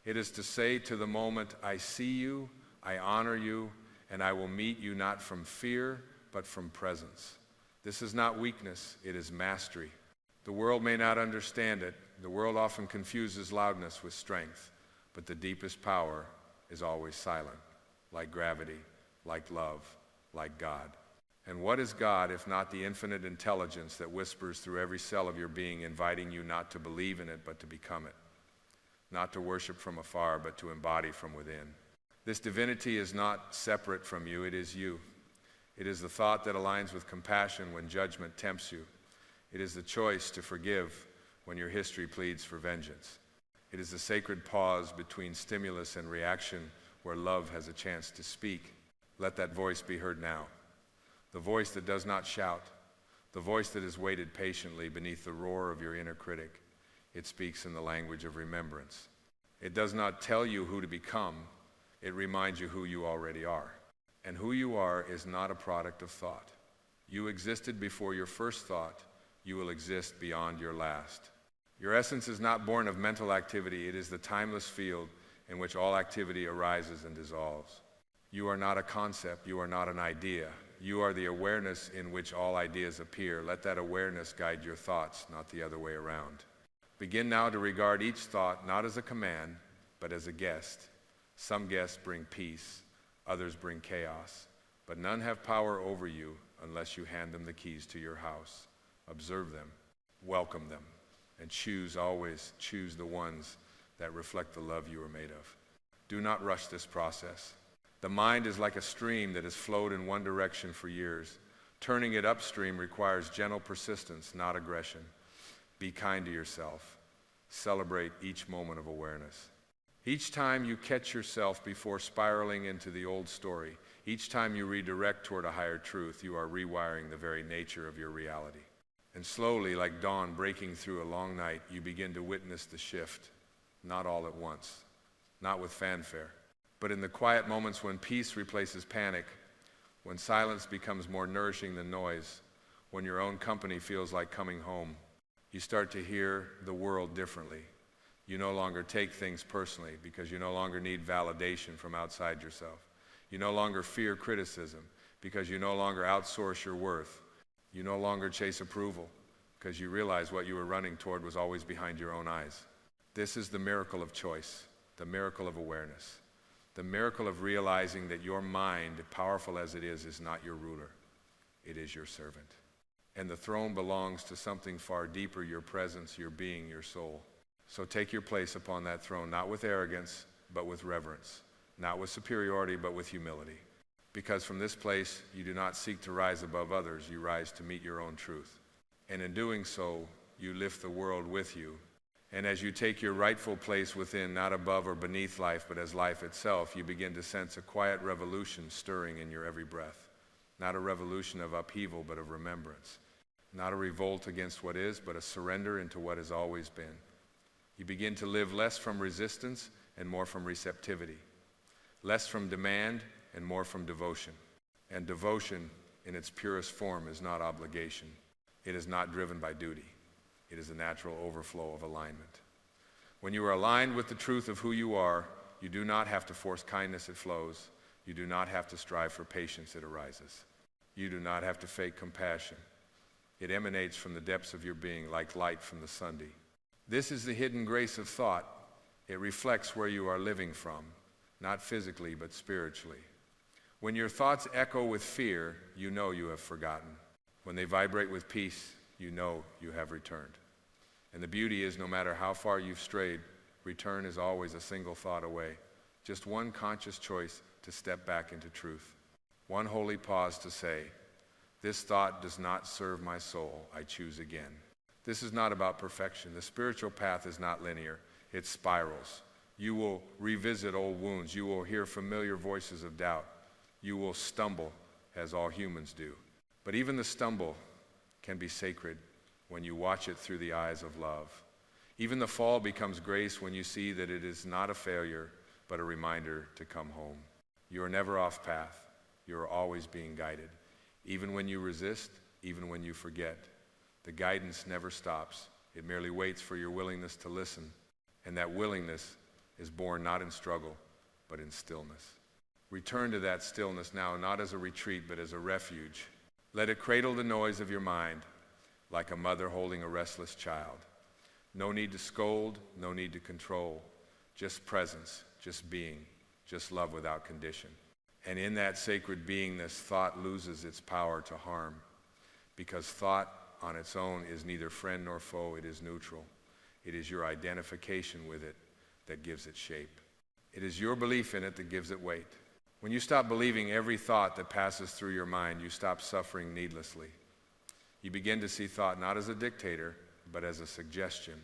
A: It is to say to the moment, I see you, I honor you, and I will meet you not from fear, but from presence. This is not weakness, it is mastery. The world may not understand it. The world often confuses loudness with strength, but the deepest power is always silent, like gravity, like love, like God. And what is God if not the infinite intelligence that whispers through every cell of your being, inviting you not to believe in it, but to become it, not to worship from afar, but to embody from within. This divinity is not separate from you, it is you. It is the thought that aligns with compassion when judgment tempts you. It is the choice to forgive when your history pleads for vengeance. It is the sacred pause between stimulus and reaction where love has a chance to speak. Let that voice be heard now. The voice that does not shout, the voice that has waited patiently beneath the roar of your inner critic. It speaks in the language of remembrance. It does not tell you who to become, it reminds you who you already are. And who you are is not a product of thought. You existed before your first thought, you will exist beyond your last. Your essence is not born of mental activity, it is the timeless field in which all activity arises and dissolves. You are not a concept, you are not an idea. You are the awareness in which all ideas appear. Let that awareness guide your thoughts, not the other way around. Begin now to regard each thought not as a command, but as a guest. Some guests bring peace, others bring chaos, but none have power over you unless you hand them the keys to your house. Observe them, welcome them, and always choose the ones that reflect the love you are made of. Do not rush this process. The mind is like a stream that has flowed in one direction for years. Turning it upstream requires gentle persistence, not aggression. Be kind to yourself. Celebrate each moment of awareness. Each time you catch yourself before spiraling into the old story, each time you redirect toward a higher truth, you are rewiring the very nature of your reality. And slowly, like dawn breaking through a long night, you begin to witness the shift, not all at once, not with fanfare, but in the quiet moments when peace replaces panic, when silence becomes more nourishing than noise, when your own company feels like coming home, you start to hear the world differently. You no longer take things personally because you no longer need validation from outside yourself. You no longer fear criticism because you no longer outsource your worth. You no longer chase approval because you realize what you were running toward was always behind your own eyes. This is the miracle of choice, the miracle of awareness, the miracle of realizing that your mind, powerful as it is not your ruler. It is your servant. And the throne belongs to something far deeper, your presence, your being, your soul. So take your place upon that throne, not with arrogance, but with reverence, not with superiority, but with humility. Because from this place, you do not seek to rise above others, you rise to meet your own truth. And in doing so, you lift the world with you. And as you take your rightful place within, not above or beneath life, but as life itself, you begin to sense a quiet revolution stirring in your every breath. Not a revolution of upheaval, but of remembrance. Not a revolt against what is, but a surrender into what has always been. You begin to live less from resistance and more from receptivity, less from demand and more from devotion. And devotion in its purest form is not obligation. It is not driven by duty. It is a natural overflow of alignment. When you are aligned with the truth of who you are, you do not have to force kindness, it flows. You do not have to strive for patience, it arises. You do not have to fake compassion. It emanates from the depths of your being like light from the Sunday. This is the hidden grace of thought. It reflects where you are living from, not physically but spiritually. When your thoughts echo with fear, you know you have forgotten. When they vibrate with peace, you know you have returned. And the beauty is, no matter how far you've strayed, return is always a single thought away. Just one conscious choice to step back into truth. One holy pause to say, this thought does not serve my soul, I choose again. This is not about perfection. The spiritual path is not linear, it spirals. You will revisit old wounds. You will hear familiar voices of doubt. You will stumble, as all humans do. But even the stumble can be sacred when you watch it through the eyes of love. Even the fall becomes grace when you see that it is not a failure, but a reminder to come home. You are never off path. You are always being guided. Even when you resist, even when you forget, the guidance never stops. It merely waits for your willingness to listen. And that willingness is born not in struggle, but in stillness. Return to that stillness now, not as a retreat, but as a refuge. Let it cradle the noise of your mind, like a mother holding a restless child. No need to scold, no need to control, just presence, just being, just love without condition. And in that sacred beingness, thought loses its power to harm, because thought on its own is neither friend nor foe, it is neutral. It is your identification with it that gives it shape. It is your belief in it that gives it weight. When you stop believing every thought that passes through your mind, you stop suffering needlessly. You begin to see thought not as a dictator, but as a suggestion.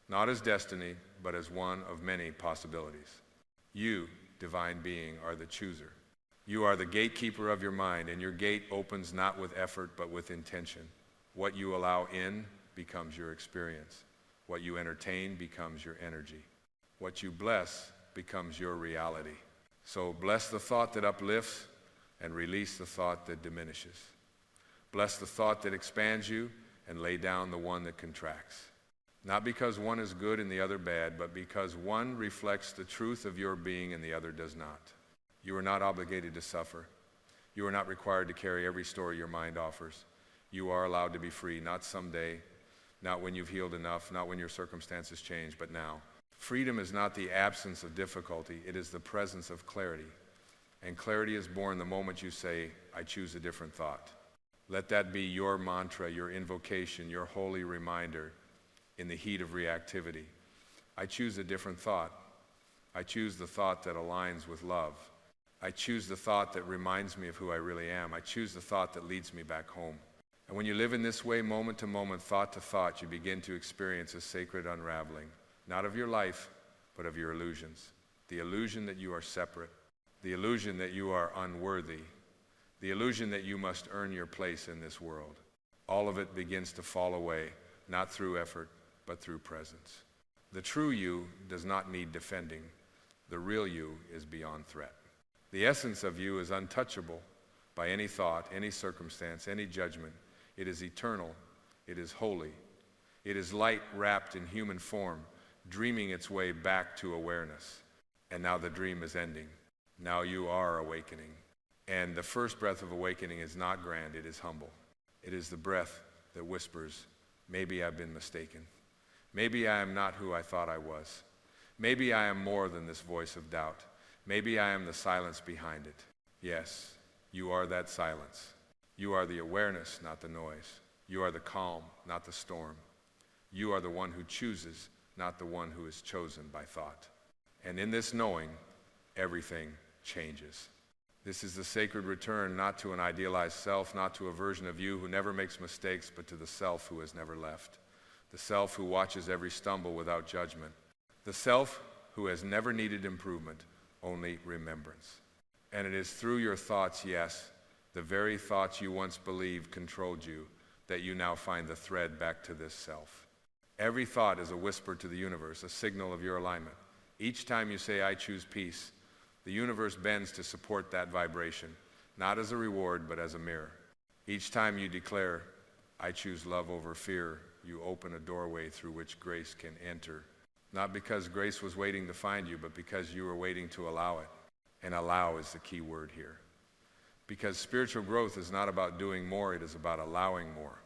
A: Not as destiny, but as one of many possibilities. You, divine being, are the chooser. You are the gatekeeper of your mind, and your gate opens not with effort, but with intention. What you allow in becomes your experience. What you entertain becomes your energy. What you bless becomes your reality. So bless the thought that uplifts and release the thought that diminishes. Bless the thought that expands you and lay down the one that contracts. Not because one is good and the other bad, but because one reflects the truth of your being and the other does not. You are not obligated to suffer. You are not required to carry every story your mind offers. You are allowed to be free, not someday, not when you've healed enough, not when your circumstances change, but now. Freedom is not the absence of difficulty, it is the presence of clarity. And clarity is born the moment you say, I choose a different thought. Let that be your mantra, your invocation, your holy reminder in the heat of reactivity. I choose a different thought. I choose the thought that aligns with love. I choose the thought that reminds me of who I really am. I choose the thought that leads me back home. And when you live in this way, moment to moment, thought to thought, you begin to experience a sacred unraveling, not of your life, but of your illusions. The illusion that you are separate, the illusion that you are unworthy, the illusion that you must earn your place in this world. All of it begins to fall away, not through effort, but through presence. The true you does not need defending. The real you is beyond threat. The essence of you is untouchable by any thought, any circumstance, any judgment. It is eternal. It is holy. It is light wrapped in human form, dreaming its way back to awareness. And now the dream is ending. Now you are awakening. And the first breath of awakening is not grand, it is humble. It is the breath that whispers, maybe I've been mistaken. Maybe I am not who I thought I was. Maybe I am more than this voice of doubt. Maybe I am the silence behind it. Yes, you are that silence. You are the awareness, not the noise. You are the calm, not the storm. You are the one who chooses, not the one who is chosen by thought. And in this knowing, everything changes. This is the sacred return, not to an idealized self, not to a version of you who never makes mistakes, but to the self who has never left. The self who watches every stumble without judgment. The self who has never needed improvement, only remembrance. And it is through your thoughts, yes, the very thoughts you once believed controlled you, that you now find the thread back to this self. Every thought is a whisper to the universe, a signal of your alignment. Each time you say, I choose peace, the universe bends to support that vibration, not as a reward, but as a mirror. Each time you declare, I choose love over fear, you open a doorway through which grace can enter. Not because grace was waiting to find you, but because you were waiting to allow it. And allow is the key word here. Because spiritual growth is not about doing more, it is about allowing more.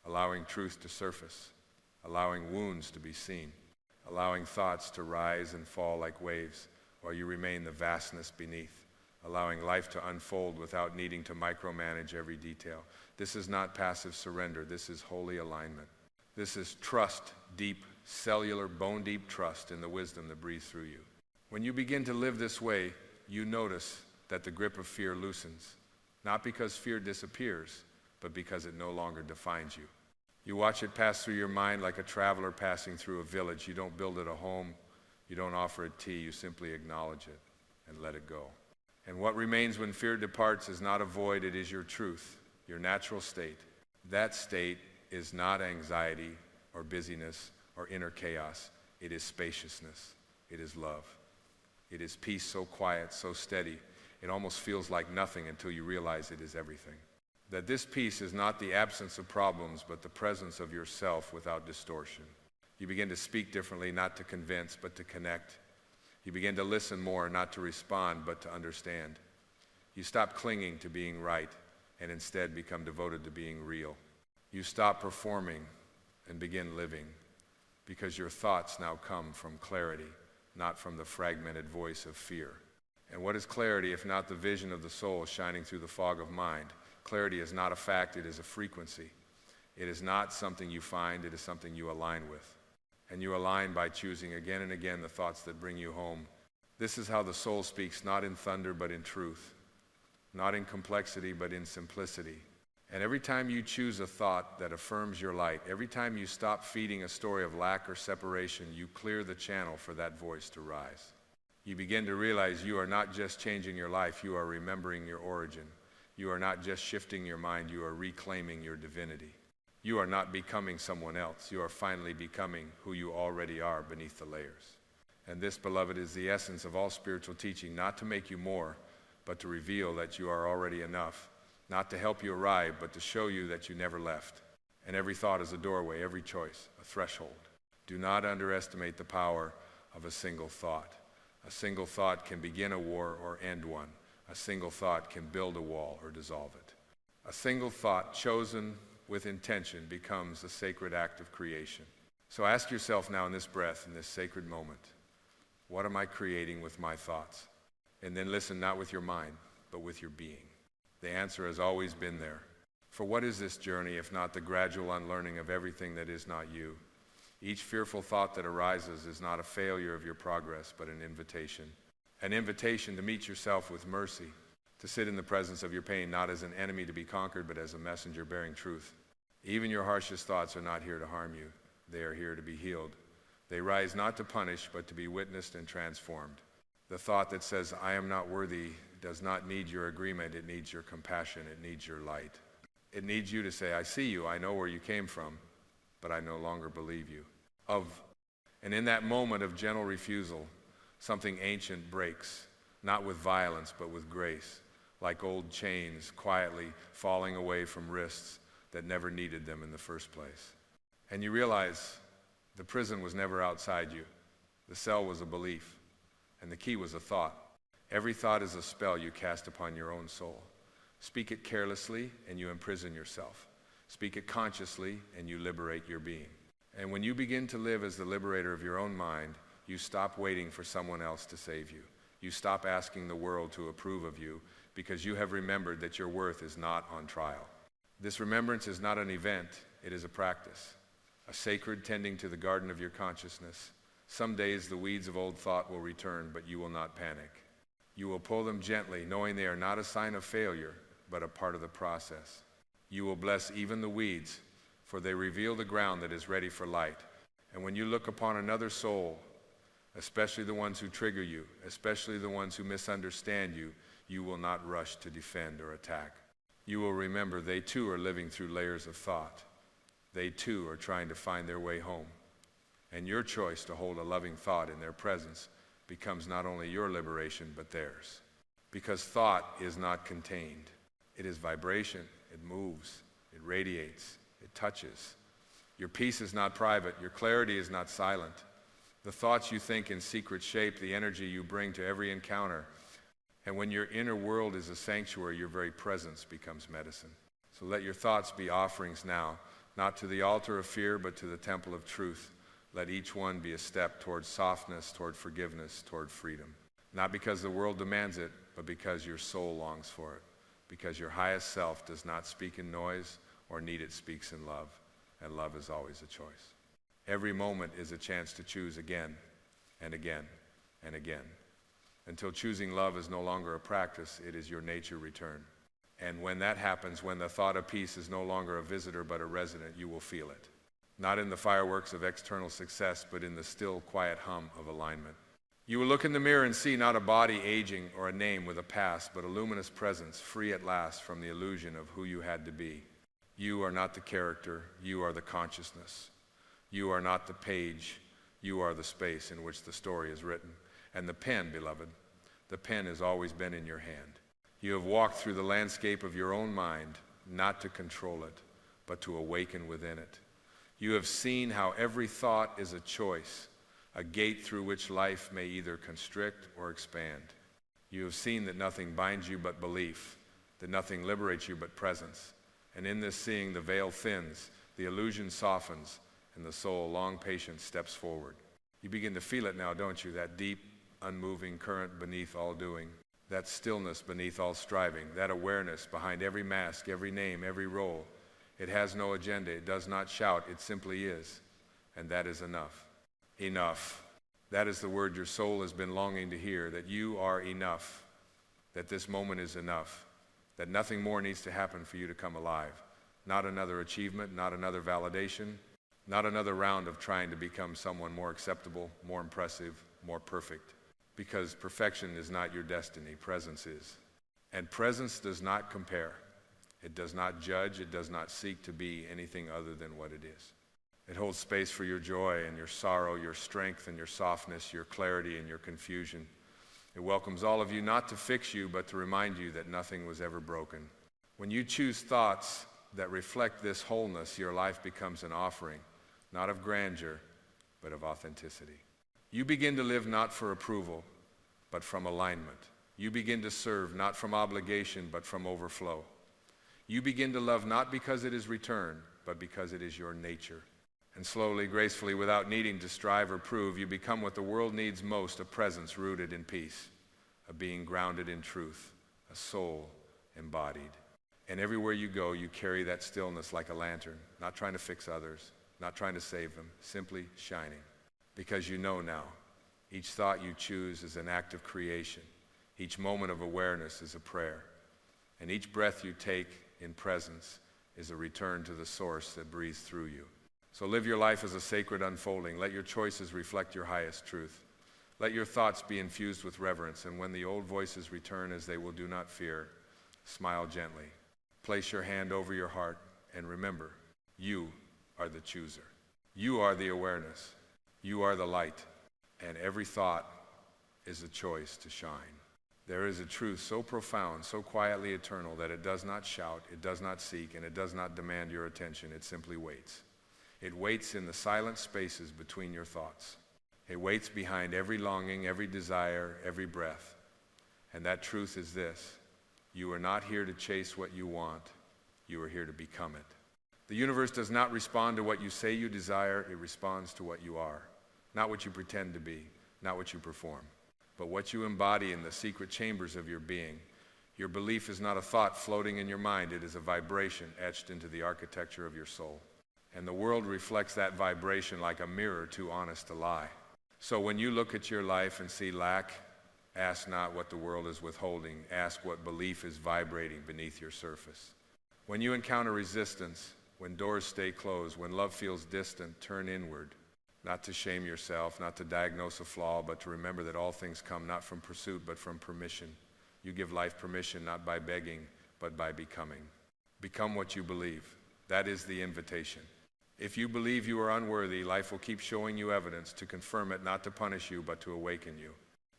A: Allowing truth to surface. Allowing wounds to be seen. Allowing thoughts to rise and fall like waves, while you remain the vastness beneath. Allowing life to unfold without needing to micromanage every detail. This is not passive surrender, this is holy alignment. This is trust, deep, cellular, bone-deep trust in the wisdom that breathes through you. When you begin to live this way, you notice that the grip of fear loosens, not because fear disappears, but because it no longer defines you. You watch it pass through your mind like a traveler passing through a village. You don't build it a home, you don't offer it tea, you simply acknowledge it and let it go. And what remains when fear departs is not a void, it is your truth, your natural state. That state is not anxiety or busyness or inner chaos. It is spaciousness. It is love. It is peace so quiet, so steady, it almost feels like nothing until you realize it is everything. That this peace is not the absence of problems, but the presence of yourself without distortion. You begin to speak differently, not to convince, but to connect. You begin to listen more, not to respond, but to understand. You stop clinging to being right and instead become devoted to being real. You stop performing and begin living because your thoughts now come from clarity, not from the fragmented voice of fear. And what is clarity if not the vision of the soul shining through the fog of mind? Clarity is not a fact, it is a frequency. It is not something you find, it is something you align with. And you align by choosing again and again the thoughts that bring you home. This is how the soul speaks, not in thunder, but in truth. Not in complexity, but in simplicity. And every time you choose a thought that affirms your light, every time you stop feeding a story of lack or separation, you clear the channel for that voice to rise. You begin to realize you are not just changing your life, you are remembering your origin. You are not just shifting your mind, you are reclaiming your divinity. You are not becoming someone else, you are finally becoming who you already are beneath the layers. And this, beloved, is the essence of all spiritual teaching, not to make you more, but to reveal that you are already enough. Not to help you arrive, but to show you that you never left. And every thought is a doorway, every choice, a threshold. Do not underestimate the power of a single thought. A single thought can begin a war or end one. A single thought can build a wall or dissolve it. A single thought chosen with intention becomes a sacred act of creation. So ask yourself now in this breath, in this sacred moment, what am I creating with my thoughts? And then listen, not with your mind, but with your being. The answer has always been there. For what is this journey if not the gradual unlearning of everything that is not you? Each fearful thought that arises is not a failure of your progress, but an invitation. An invitation to meet yourself with mercy, to sit in the presence of your pain, not as an enemy to be conquered, but as a messenger bearing truth. Even your harshest thoughts are not here to harm you. They are here to be healed. They rise not to punish, but to be witnessed and transformed. The thought that says, I am not worthy, does not need your agreement. It needs your compassion. It needs your light. It needs you to say, I see you. I know where you came from, but I no longer believe you. And in that moment of gentle refusal, something ancient breaks, not with violence, but with grace, like old chains quietly falling away from wrists that never needed them in the first place. And you realize the prison was never outside you. The cell was a belief, and the key was a thought. Every thought is a spell you cast upon your own soul. Speak it carelessly, and you imprison yourself. Speak it consciously, and you liberate your being. And when you begin to live as the liberator of your own mind, you stop waiting for someone else to save you. You stop asking the world to approve of you because you have remembered that your worth is not on trial. This remembrance is not an event, it is a practice, a sacred tending to the garden of your consciousness. Some days the weeds of old thought will return, but you will not panic. You will pull them gently, knowing they are not a sign of failure, but a part of the process. You will bless even the weeds, for they reveal the ground that is ready for light. And when you look upon another soul, especially the ones who trigger you, especially the ones who misunderstand you, you will not rush to defend or attack. You will remember they too are living through layers of thought. They too are trying to find their way home. And your choice to hold a loving thought in their presence becomes not only your liberation, but theirs. Because thought is not contained. It is vibration, it moves, it radiates, it touches. Your peace is not private, your clarity is not silent. The thoughts you think in secret shape the energy you bring to every encounter. And when your inner world is a sanctuary, your very presence becomes medicine. So let your thoughts be offerings now, not to the altar of fear, but to the temple of truth. Let each one be a step toward softness, toward forgiveness, toward freedom. Not because the world demands it, but because your soul longs for it. Because your highest self does not speak in noise, or need it speaks in love. And love is always a choice. Every moment is a chance to choose again, and again, and again. Until choosing love is no longer a practice, it is your nature return. And when that happens, when the thought of peace is no longer a visitor but a resident, you will feel it. Not in the fireworks of external success, but in the still, quiet hum of alignment. You will look in the mirror and see not a body aging or a name with a past, but a luminous presence, free at last from the illusion of who you had to be. You are not the character, you are the consciousness. You are not the page, you are the space in which the story is written. And the pen, beloved, the pen has always been in your hand. You have walked through the landscape of your own mind, not to control it, but to awaken within it. You have seen how every thought is a choice, a gate through which life may either constrict or expand. You have seen that nothing binds you but belief, that nothing liberates you but presence. And in this seeing, the veil thins, the illusion softens, and the soul, long patient, steps forward. You begin to feel it now, don't you? That deep, unmoving current beneath all doing, that stillness beneath all striving, that awareness behind every mask, every name, every role. It has no agenda, it does not shout, it simply is. And that is enough. Enough. That is the word your soul has been longing to hear, that you are enough, that this moment is enough, that nothing more needs to happen for you to come alive. Not another achievement, not another validation, not another round of trying to become someone more acceptable, more impressive, more perfect. Because perfection is not your destiny, presence is. And presence does not compare. It does not judge, it does not seek to be anything other than what it is. It holds space for your joy and your sorrow, your strength and your softness, your clarity and your confusion. It welcomes all of you not to fix you, but to remind you that nothing was ever broken. When you choose thoughts that reflect this wholeness, your life becomes an offering, not of grandeur, but of authenticity. You begin to live not for approval, but from alignment. You begin to serve not from obligation, but from overflow. You begin to love not because it is return, but because it is your nature. And slowly, gracefully, without needing to strive or prove, you become what the world needs most, a presence rooted in peace, a being grounded in truth, a soul embodied. And everywhere you go, you carry that stillness like a lantern, not trying to fix others, not trying to save them, simply shining. Because you know now, each thought you choose is an act of creation. Each moment of awareness is a prayer. And each breath you take in presence is a return to the source that breathes through you. So live your life as a sacred unfolding. Let your choices reflect your highest truth. Let your thoughts be infused with reverence, and when the old voices return as they will, do not fear. Smile gently. Place your hand over your heart, and remember, you are the chooser. You are the awareness. You are the light, and every thought is a choice to shine. There is a truth so profound, so quietly eternal, that it does not shout, it does not seek, and it does not demand your attention. It simply waits. It waits in the silent spaces between your thoughts. It waits behind every longing, every desire, every breath. And that truth is this: you are not here to chase what you want, you are here to become it. The universe does not respond to what you say you desire, it responds to what you are. Not what you pretend to be, not what you perform, but what you embody in the secret chambers of your being. Your belief is not a thought floating in your mind, it is a vibration etched into the architecture of your soul. And the world reflects that vibration like a mirror too honest to lie. So when you look at your life and see lack, ask not what the world is withholding, ask what belief is vibrating beneath your surface. When you encounter resistance, when doors stay closed, when love feels distant, turn inward. Not to shame yourself, not to diagnose a flaw, but to remember that all things come not from pursuit, but from permission. You give life permission not by begging, but by becoming. Become what you believe. That is the invitation. If you believe you are unworthy, life will keep showing you evidence to confirm it, not to punish you, but to awaken you.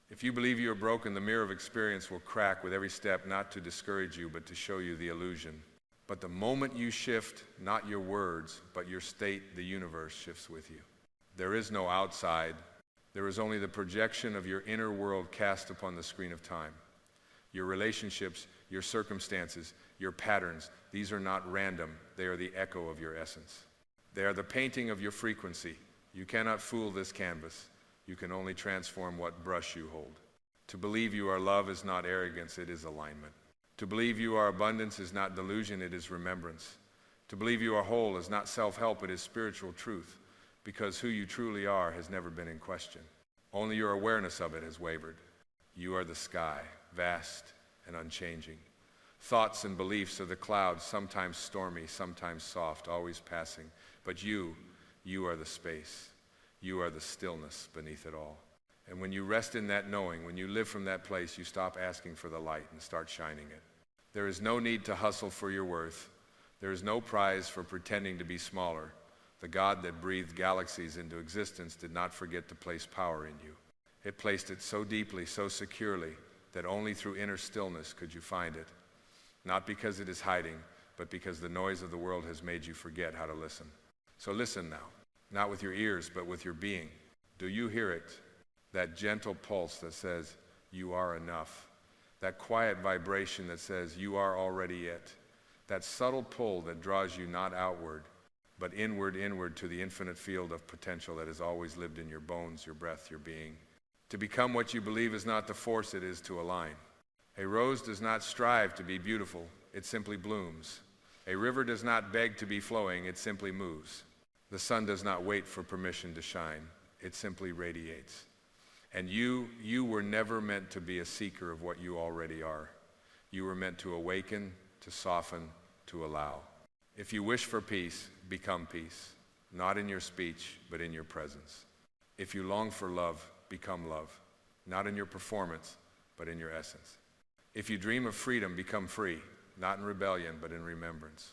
A: If you believe you are broken, the mirror of experience will crack with every step, not to discourage you, but to show you the illusion. But the moment you shift, not your words, but your state, the universe shifts with you. There is no outside. There is only the projection of your inner world cast upon the screen of time. Your relationships, your circumstances, your patterns, these are not random. They are the echo of your essence. They are the painting of your frequency. You cannot fool this canvas. You can only transform what brush you hold. To believe you are love is not arrogance, it is alignment. To believe you are abundance is not delusion, it is remembrance. To believe you are whole is not self-help, it is spiritual truth, because who you truly are has never been in question. Only your awareness of it has wavered. You are the sky, vast and unchanging. Thoughts and beliefs are the clouds, sometimes stormy, sometimes soft, always passing. But you are the space. You are the stillness beneath it all. And when you rest in that knowing, when you live from that place, you stop asking for the light and start shining it. There is no need to hustle for your worth. There is no prize for pretending to be smaller. The God that breathed galaxies into existence did not forget to place power in you. It placed it so deeply, so securely, that only through inner stillness could you find it. Not because it is hiding, but because the noise of the world has made you forget how to listen. So listen now, not with your ears, but with your being. Do you hear it? That gentle pulse that says, you are enough. That quiet vibration that says, you are already it. That subtle pull that draws you not outward, but inward to the infinite field of potential that has always lived in your bones, your breath, your being. To become what you believe is not to force, it is to align. A rose does not strive to be beautiful, it simply blooms. A river does not beg to be flowing, it simply moves. The sun does not wait for permission to shine, it simply radiates. And you were never meant to be a seeker of what you already are. You were meant to awaken, to soften, to allow. If you wish for peace, become peace, not in your speech, but in your presence. If you long for love, become love, not in your performance, but in your essence. If you dream of freedom, become free, not in rebellion, but in remembrance.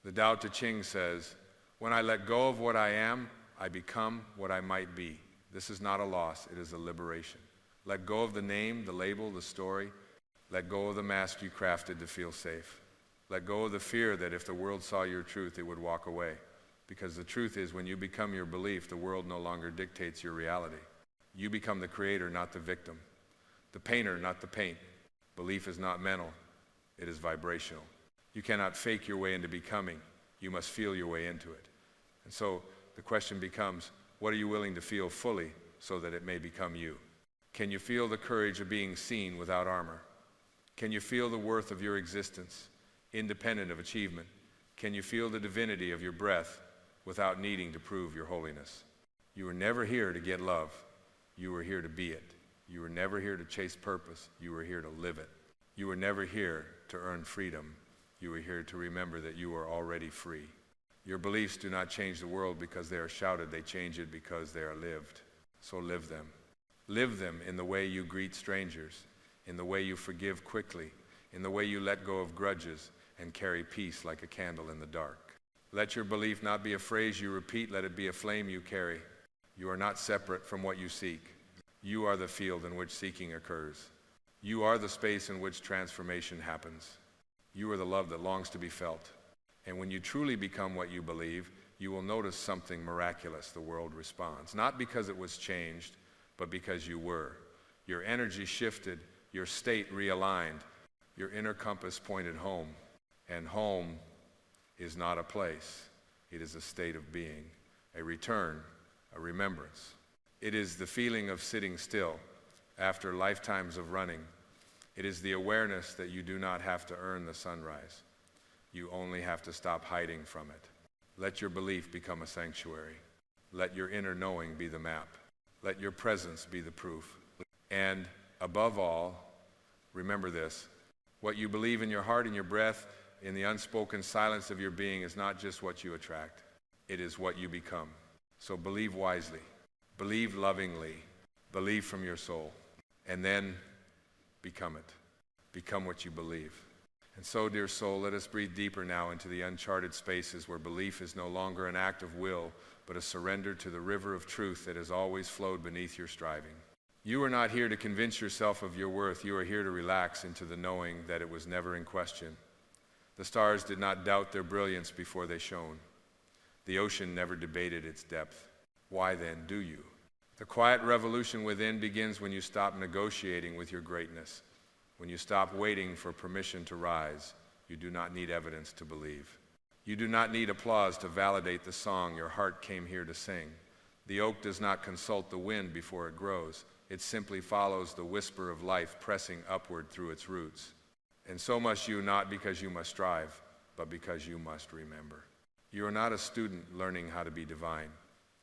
A: The Tao Te Ching says, when I let go of what I am, I become what I might be. This is not a loss, it is a liberation. Let go of the name, the label, the story. Let go of the mask you crafted to feel safe. Let go of the fear that if the world saw your truth, it would walk away. Because the truth is, when you become your belief, the world no longer dictates your reality. You become the creator, not the victim. The painter, not the paint. Belief is not mental, it is vibrational. You cannot fake your way into becoming. You must feel your way into it. And so the question becomes, what are you willing to feel fully so that it may become you? Can you feel the courage of being seen without armor? Can you feel the worth of your existence, independent of achievement? Can you feel the divinity of your breath without needing to prove your holiness? You were never here to get love. You were here to be it. You were never here to chase purpose. You were here to live it. You were never here to earn freedom. You were here to remember that you are already free. Your beliefs do not change the world because they are shouted. They change it because they are lived. So live them. Live them in the way you greet strangers, in the way you forgive quickly, in the way you let go of grudges and carry peace like a candle in the dark. Let your belief not be a phrase you repeat. Let it be a flame you carry. You are not separate from what you seek. You are the field in which seeking occurs. You are the space in which transformation happens. You are the love that longs to be felt. And when you truly become what you believe, you will notice something miraculous. The world responds. Not because it was changed, but because you were. Your energy shifted, your state realigned, your inner compass pointed home. And home is not a place. It is a state of being, a return, a remembrance. It is the feeling of sitting still after lifetimes of running. It is the awareness that you do not have to earn the sunrise. You only have to stop hiding from it. Let your belief become a sanctuary. Let your inner knowing be the map. Let your presence be the proof. And above all, remember this, what you believe in your heart and your breath, in the unspoken silence of your being, is not just what you attract. It is what you become. So believe wisely. Believe lovingly. Believe from your soul. And then become it. Become what you believe.
B: And so, dear soul, let us breathe deeper now into the uncharted spaces where belief is no longer an act of will, but a surrender to the river of truth that has always flowed beneath your striving. You are not here to convince yourself of your worth. You are here to relax into the knowing that it was never in question. The stars did not doubt their brilliance before they shone. The ocean never debated its depth. Why then do you? The quiet revolution within begins when you stop negotiating with your greatness. When you stop waiting for permission to rise, you do not need evidence to believe. You do not need applause to validate the song your heart came here to sing. The oak does not consult the wind before it grows. It simply follows the whisper of life pressing upward through its roots. And so must you, not because you must strive, but because you must remember. You are not a student learning how to be divine.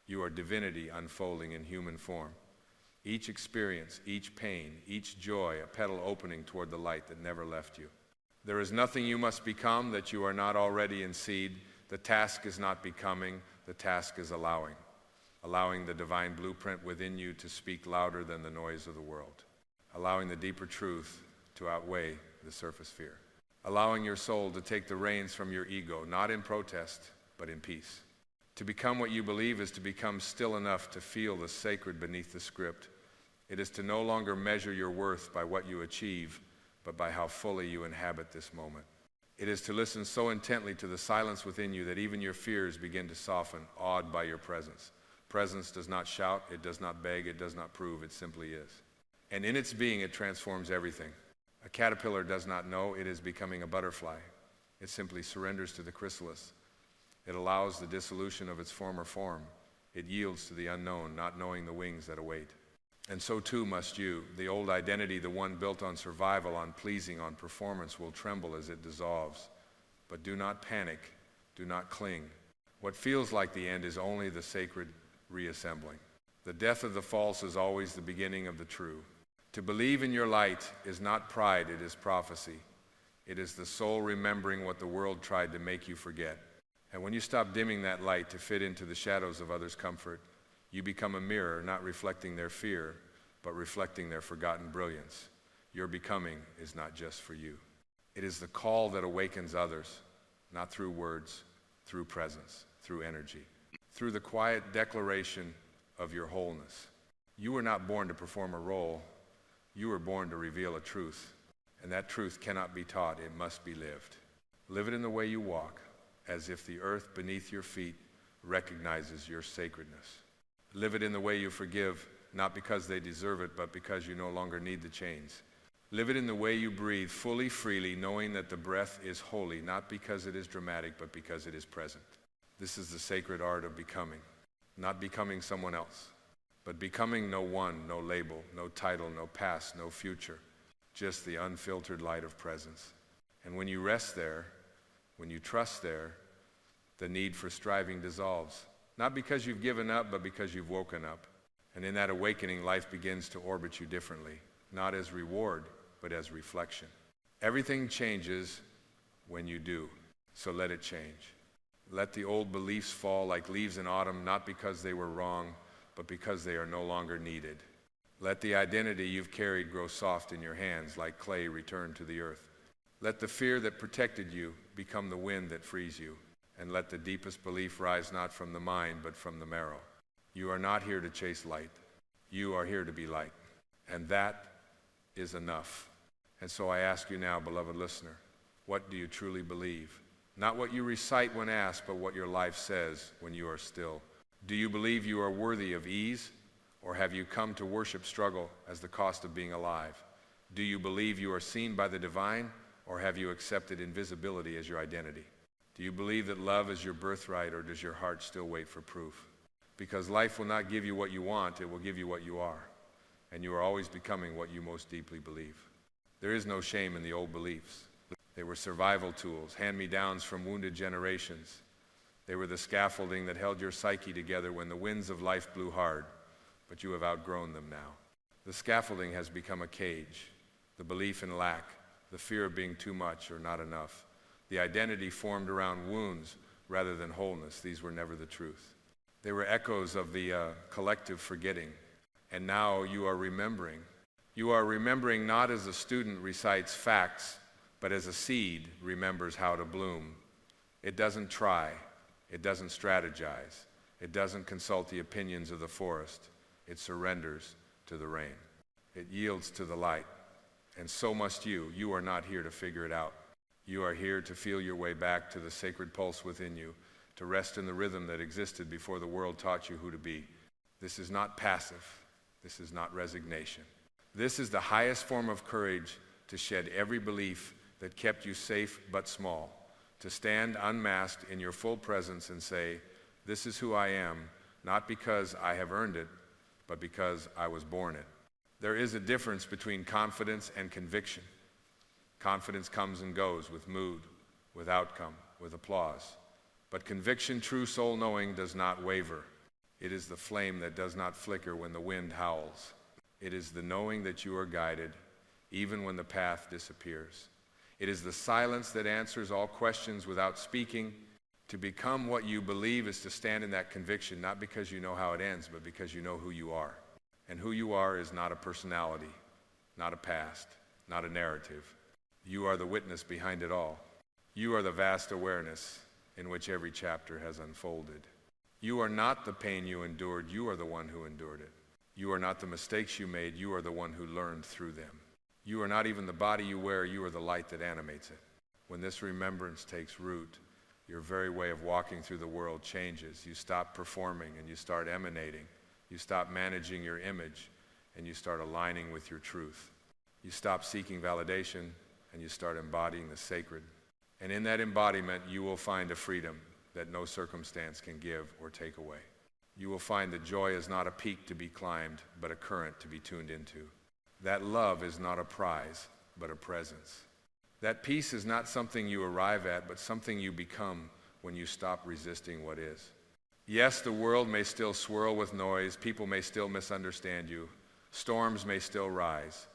B: You are divinity unfolding in human form. Each experience, each pain, each joy, a petal opening toward the light that never left you. There is nothing you must become that you are not already in seed. The task is not becoming, the task is allowing. Allowing the divine blueprint within you to speak louder than the noise of the world. Allowing the deeper truth to outweigh the surface fear. Allowing your soul to take the reins from your ego, not in protest, but in peace. To become what you believe is to become still enough to feel the sacred beneath the script. It is to no longer measure your worth by what you achieve, but by how fully you inhabit this moment. It is to listen so intently to the silence within you that even your fears begin to soften, awed by your presence. Presence does not shout, it does not beg, it does not prove, it simply is. And in its being, it transforms everything. A caterpillar does not know it is becoming a butterfly. It simply surrenders to the chrysalis. It allows the dissolution of its former form. It yields to the unknown, not knowing the wings that await. And so too must you. The old identity, the one built on survival, on pleasing, on performance, will tremble as it dissolves. But do not panic. Do not cling. What feels like the end is only the sacred reassembling. The death of the false is always the beginning of the true. To believe in your light is not pride, it is prophecy. It is the soul remembering what the world tried to make you forget. And when you stop dimming that light to fit into the shadows of others' comfort, you become a mirror, not reflecting their fear, but reflecting their forgotten brilliance. Your becoming is not just for you. It is the call that awakens others, not through words, through presence, through energy, through the quiet declaration of your wholeness. You were not born to perform a role. You were born to reveal a truth, and that truth cannot be taught. It must be lived. Live it in the way you walk, as if the earth beneath your feet recognizes your sacredness. Live it in the way you forgive, not because they deserve it, but because you no longer need the chains. Live it in the way you breathe, fully, freely, knowing that the breath is holy, not because it is dramatic, but because it is present. This is the sacred art of becoming, not becoming someone else, but becoming no one, no label, no title, no past, no future, just the unfiltered light of presence. And when you rest there, when you trust there, the need for striving dissolves. Not because you've given up, but because you've woken up. And in that awakening, life begins to orbit you differently, not as reward, but as reflection. Everything changes when you do, so let it change. Let the old beliefs fall like leaves in autumn, not because they were wrong, but because they are no longer needed. Let the identity you've carried grow soft in your hands, like clay returned to the earth. Let the fear that protected you become the wind that frees you, and let the deepest belief rise not from the mind, but from the marrow. You are not here to chase light. You are here to be light, and that is enough. And so I ask you now, beloved listener, what do you truly believe? Not what you recite when asked, but what your life says when you are still. Do you believe you are worthy of ease, or have you come to worship struggle as the cost of being alive? Do you believe you are seen by the divine, or have you accepted invisibility as your identity? Do you believe that love is your birthright, or does your heart still wait for proof? Because life will not give you what you want, it will give you what you are. And you are always becoming what you most deeply believe. There is no shame in the old beliefs. They were survival tools, hand-me-downs from wounded generations. They were the scaffolding that held your psyche together when the winds of life blew hard, but you have outgrown them now. The scaffolding has become a cage, the belief in lack, the fear of being too much or not enough. The identity formed around wounds rather than wholeness. These were never the truth. They were echoes of the collective forgetting. And now you are remembering. You are remembering not as a student recites facts, but as a seed remembers how to bloom. It doesn't try, it doesn't strategize, it doesn't consult the opinions of the forest. It surrenders to the rain. It yields to the light. And so must you. You are not here to figure it out. You are here to feel your way back to the sacred pulse within you, to rest in the rhythm that existed before the world taught you who to be. This is not passive. This is not resignation. This is the highest form of courage, to shed every belief that kept you safe but small, to stand unmasked in your full presence and say, this is who I am, not because I have earned it, but because I was born it. There is a difference between confidence and conviction. Confidence comes and goes with mood, with outcome, with applause. But conviction, true soul knowing, does not waver. It is the flame that does not flicker when the wind howls. It is the knowing that you are guided, even when the path disappears. It is the silence that answers all questions without speaking. To become what you believe is to stand in that conviction, not because you know how it ends, but because you know who you are. And who you are is not a personality, not a past, not a narrative. You are the witness behind it all. You are the vast awareness in which every chapter has unfolded. You are not the pain you endured, you are the one who endured it. You are not the mistakes you made, you are the one who learned through them. You are not even the body you wear, you are the light that animates it. When this remembrance takes root, your very way of walking through the world changes. You stop performing and you start emanating. You stop managing your image and you start aligning with your truth. You stop seeking validation and you start embodying the sacred. And in that embodiment, you will find a freedom that no circumstance can give or take away. You will find that joy is not a peak to be climbed, but a current to be tuned into. That love is not a prize, but a presence. That peace is not something you arrive at, but something you become when you stop resisting what is. Yes, the world may still swirl with noise, people may still misunderstand you, storms may still rise,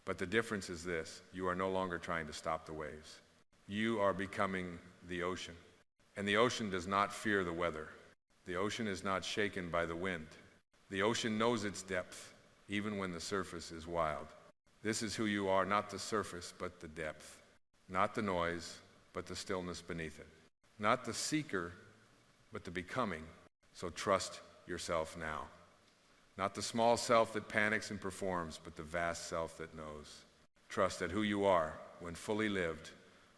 B: but the difference is this: you are no longer trying to stop the waves. You are becoming the ocean, and the ocean does not fear the weather. The ocean is not shaken by the wind. The ocean knows its depth, even when the surface is wild. This is who you are, not the surface, but the depth. Not the noise, but the stillness beneath it. Not the seeker, but the becoming. So trust yourself now. Not the small self that panics and performs, but the vast self that knows. Trust that who you are, when fully lived,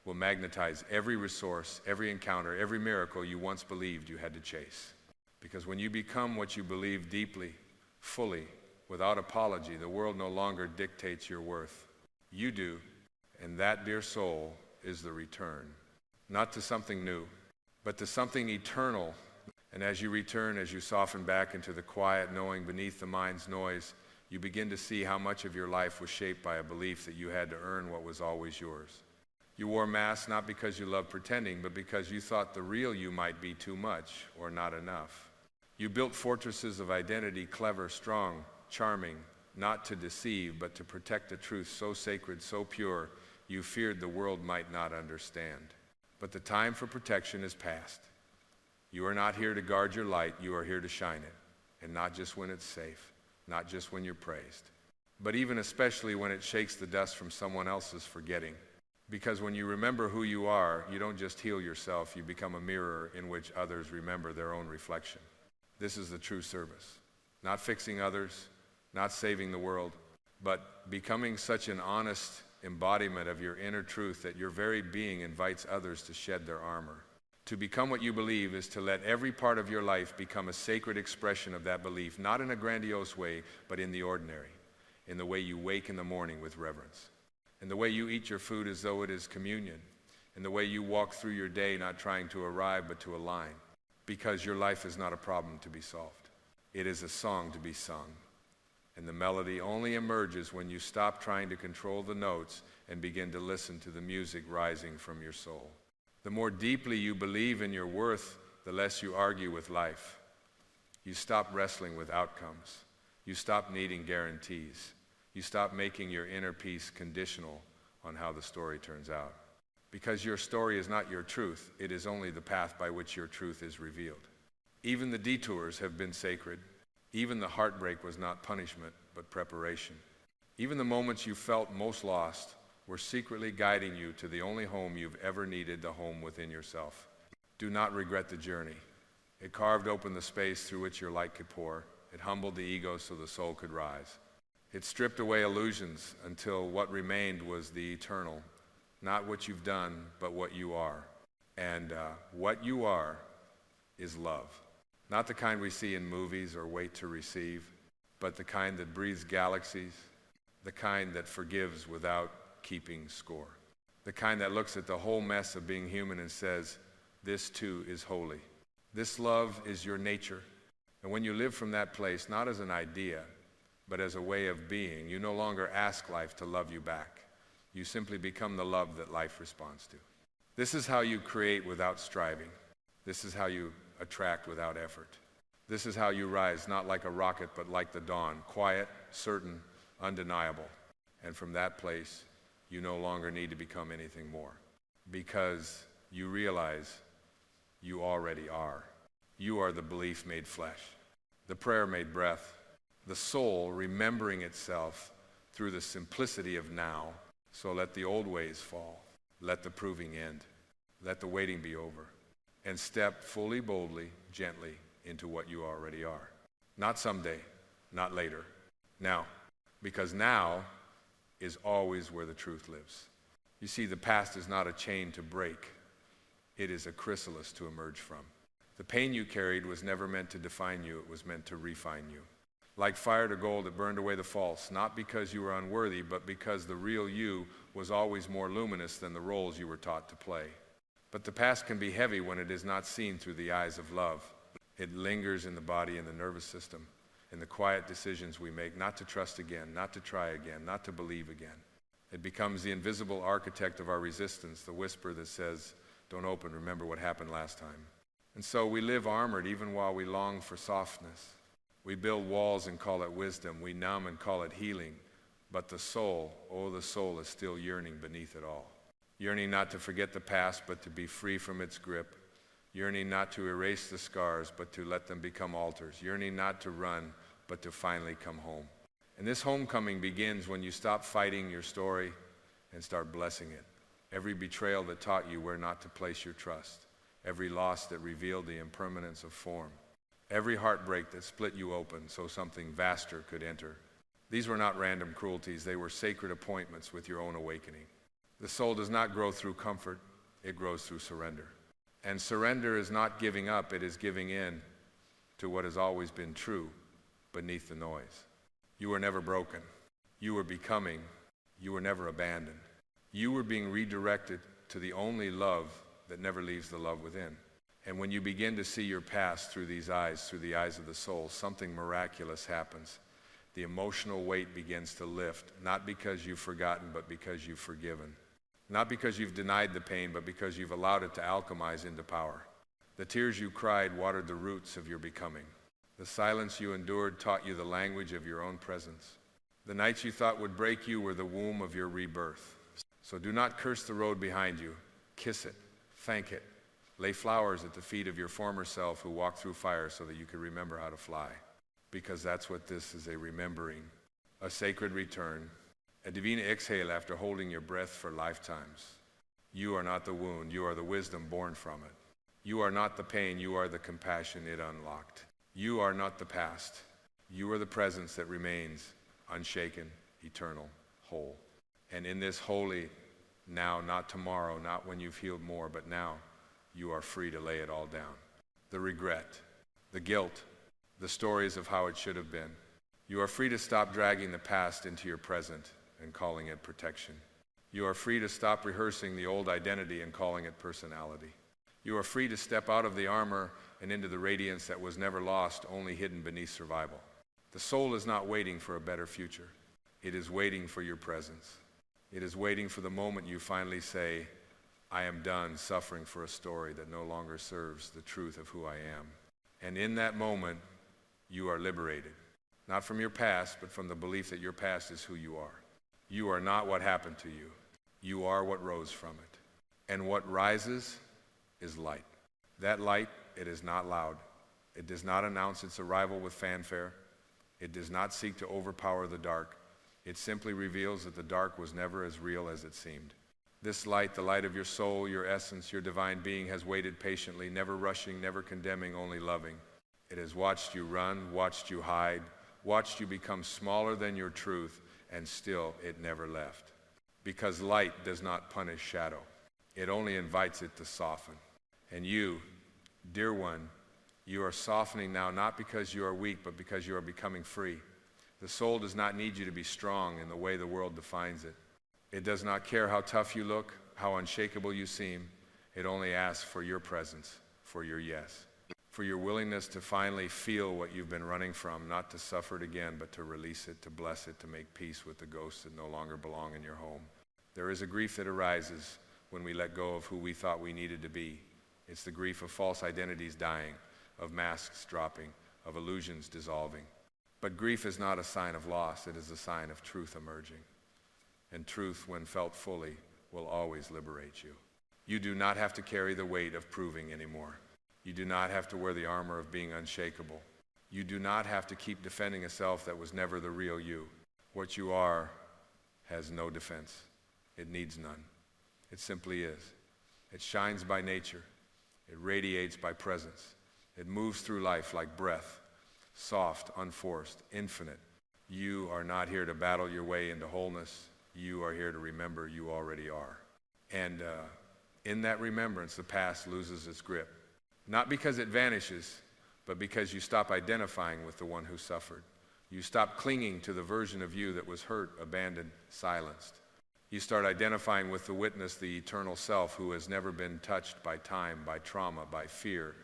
B: will magnetize every resource, every encounter, every miracle you once believed you had to chase. Because when you become what you believe deeply, fully, without apology, the world no longer dictates your worth. You do, and that, dear soul, is the return. Not to something new, but to something eternal. And as you return, as you soften back into the quiet knowing beneath the mind's noise, you begin to see how much of your life was shaped by a belief that you had to earn what was always yours. You wore masks not because you loved pretending, but because you thought the real you might be too much or not enough. You built fortresses of identity, clever, strong, charming, not to deceive, but to protect a truth so sacred, so pure, you feared the world might not understand. But the time for protection is past. You are not here to guard your light, you are here to shine it. And not just when it's safe, not just when you're praised, but even especially when it shakes the dust from someone else's forgetting. Because when you remember who you are, you don't just heal yourself, you become a mirror in which others remember their own reflection. This is the true service. Not fixing others, not saving the world, but becoming such an honest embodiment of your inner truth that your very being invites others to shed their armor. To become what you believe is to let every part of your life become a sacred expression of that belief, not in a grandiose way, but in the ordinary, in the way you wake in the morning with reverence, in the way you eat your food as though it is communion, in the way you walk through your day not trying to arrive but to align, because your life is not a problem to be solved. It is a song to be sung. And the melody only emerges when you stop trying to control the notes and begin to listen to the music rising from your soul. The more deeply you believe in your worth, the less you argue with life. You stop wrestling with outcomes. You stop needing guarantees. You stop making your inner peace conditional on how the story turns out. Because your story is not your truth, it is only the path by which your truth is revealed. Even the detours have been sacred. Even the heartbreak was not punishment, but preparation. Even the moments you felt most lost were secretly guiding you to the only home you've ever needed, the home within yourself. Do not regret the journey. It carved open the space through which your light could pour. It humbled the ego so the soul could rise. It stripped away illusions until what remained was the eternal, not what you've done, but what you are. And what you are is love. Not the kind we see in movies or wait to receive, but the kind that breathes galaxies, the kind that forgives without keeping score, the kind that looks at the whole mess of being human and says, this too is holy. This love is your nature. And when you live from that place, not as an idea, but as a way of being, you no longer ask life to love you back. You simply become the love that life responds to. This is how you create without striving. This is how you attract without effort. This is how you rise, not like a rocket, but like the dawn, quiet, certain, undeniable. And from that place, you no longer need to become anything more, because you realize you already are. You are the belief made flesh, the prayer made breath, the soul remembering itself through the simplicity of now. So let the old ways fall. Let the proving end. Let the waiting be over. And step fully, boldly, gently into what you already are. Not someday, not later. Now. Because now is always where the truth lives. You see, the past is not a chain to break. It is a chrysalis to emerge from. The pain you carried was never meant to define you. It was meant to refine you. Like fire to gold, it burned away the false, not because you were unworthy, but because the real you was always more luminous than the roles you were taught to play. But the past can be heavy when it is not seen through the eyes of love. It lingers in the body and the nervous system, in the quiet decisions we make not to trust again, not to try again, not to believe again. It becomes the invisible architect of our resistance, the whisper that says, don't open, remember what happened last time. And so we live armored even while we long for softness. We build walls and call it wisdom. We numb and call it healing. But the soul, oh, the soul is still yearning beneath it all. Yearning not to forget the past, but to be free from its grip. Yearning not to erase the scars, but to let them become altars. Yearning not to run, but to finally come home. And this homecoming begins when you stop fighting your story and start blessing it. Every betrayal that taught you where not to place your trust. Every loss that revealed the impermanence of form. Every heartbreak that split you open so something vaster could enter. These were not random cruelties. They were sacred appointments with your own awakening. The soul does not grow through comfort. It grows through surrender. And surrender is not giving up. It is giving in to what has always been true beneath the noise. You were never broken. You were becoming. You were never abandoned. You were being redirected to the only love that never leaves the love within. And when you begin to see your past through these eyes, through the eyes of the soul, something miraculous happens. The emotional weight begins to lift, not because you've forgotten, but because you've forgiven. Not because you've denied the pain, but because you've allowed it to alchemize into power. The tears you cried watered the roots of your becoming. The silence you endured taught you the language of your own presence. The nights you thought would break you were the womb of your rebirth. So do not curse the road behind you. Kiss it. Thank it. Lay flowers at the feet of your former self who walked through fire so that you could remember how to fly. Because that's what this is, a remembering, a sacred return, a divine exhale after holding your breath for lifetimes. You are not the wound, you are the wisdom born from it. You are not the pain, you are the compassion it unlocked. You are not the past, you are the presence that remains unshaken, eternal, whole. And in this holy now, not tomorrow, not when you've healed more, but now, you are free to lay it all down. The regret, the guilt, the stories of how it should have been. You are free to stop dragging the past into your present and calling it protection. You are free to stop rehearsing the old identity and calling it personality. You are free to step out of the armor and into the radiance that was never lost, only hidden beneath survival. The soul is not waiting for a better future. It is waiting for your presence. It is waiting for the moment you finally say, I am done suffering for a story that no longer serves the truth of who I am. And in that moment, you are liberated. Not from your past, but from the belief that your past is who you are. You are not what happened to you. You are what rose from it. And what rises is light. That light, it is not loud. It does not announce its arrival with fanfare. It does not seek to overpower the dark. It simply reveals that the dark was never as real as it seemed. This light, the light of your soul, your essence, your divine being, has waited patiently, never rushing, never condemning, only loving. It has watched you run, watched you hide, watched you become smaller than your truth, and still it never left. Because light does not punish shadow. It only invites it to soften. And you, dear one, you are softening now, not because you are weak, but because you are becoming free. The soul does not need you to be strong in the way the world defines it. It does not care how tough you look, how unshakable you seem. It only asks for your presence, for your yes, for your willingness to finally feel what you've been running from, not to suffer it again, but to release it, to bless it, to make peace with the ghosts that no longer belong in your home. There is a grief that arises when we let go of who we thought we needed to be. It's the grief of false identities dying, of masks dropping, of illusions dissolving. But grief is not a sign of loss, it is a sign of truth emerging. And truth, when felt fully, will always liberate you. You do not have to carry the weight of proving anymore. You do not have to wear the armor of being unshakable. You do not have to keep defending a self that was never the real you. What you are has no defense. It needs none. It simply is. It shines by nature. It radiates by presence. It moves through life like breath, soft, unforced, infinite. You are not here to battle your way into wholeness. You are here to remember you already are. And in that remembrance, the past loses its grip. Not because it vanishes, but because you stop identifying with the one who suffered. You stop clinging to the version of you that was hurt, abandoned, silenced. You start identifying with the witness, the eternal self, who has never been touched by time, by trauma, by fear.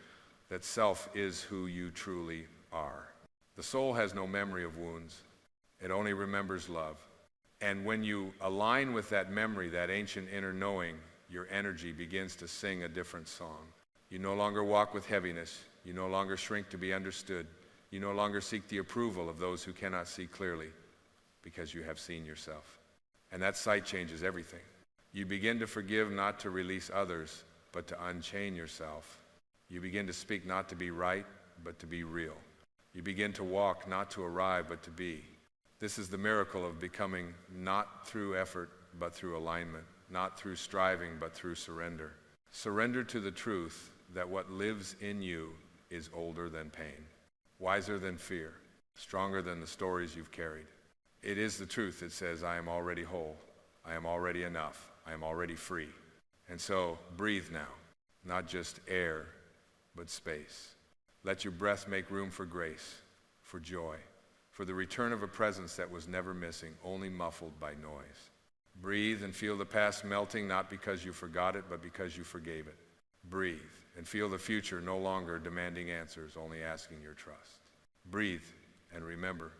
B: That self is who you truly are. The soul has no memory of wounds. It only remembers love. And when you align with that memory, that ancient inner knowing, your energy begins to sing a different song. You no longer walk with heaviness. You no longer shrink to be understood. You no longer seek the approval of those who cannot see clearly, because you have seen yourself. And that sight changes everything. You begin to forgive, not to release others, but to unchain yourself. You begin to speak not to be right, but to be real. You begin to walk not to arrive, but to be. This is the miracle of becoming not through effort, but through alignment, not through striving, but through surrender. Surrender to the truth that what lives in you is older than pain, wiser than fear, stronger than the stories you've carried. It is the truth that says, I am already whole, I am already enough, I am already free. And so breathe now, not just air, but space. Let your breath make room for grace, for joy, for the return of a presence that was never missing, only muffled by noise. Breathe and feel the past melting, not because you forgot it, but because you forgave it. Breathe and feel the future no longer demanding answers, only asking your trust. Breathe and remember,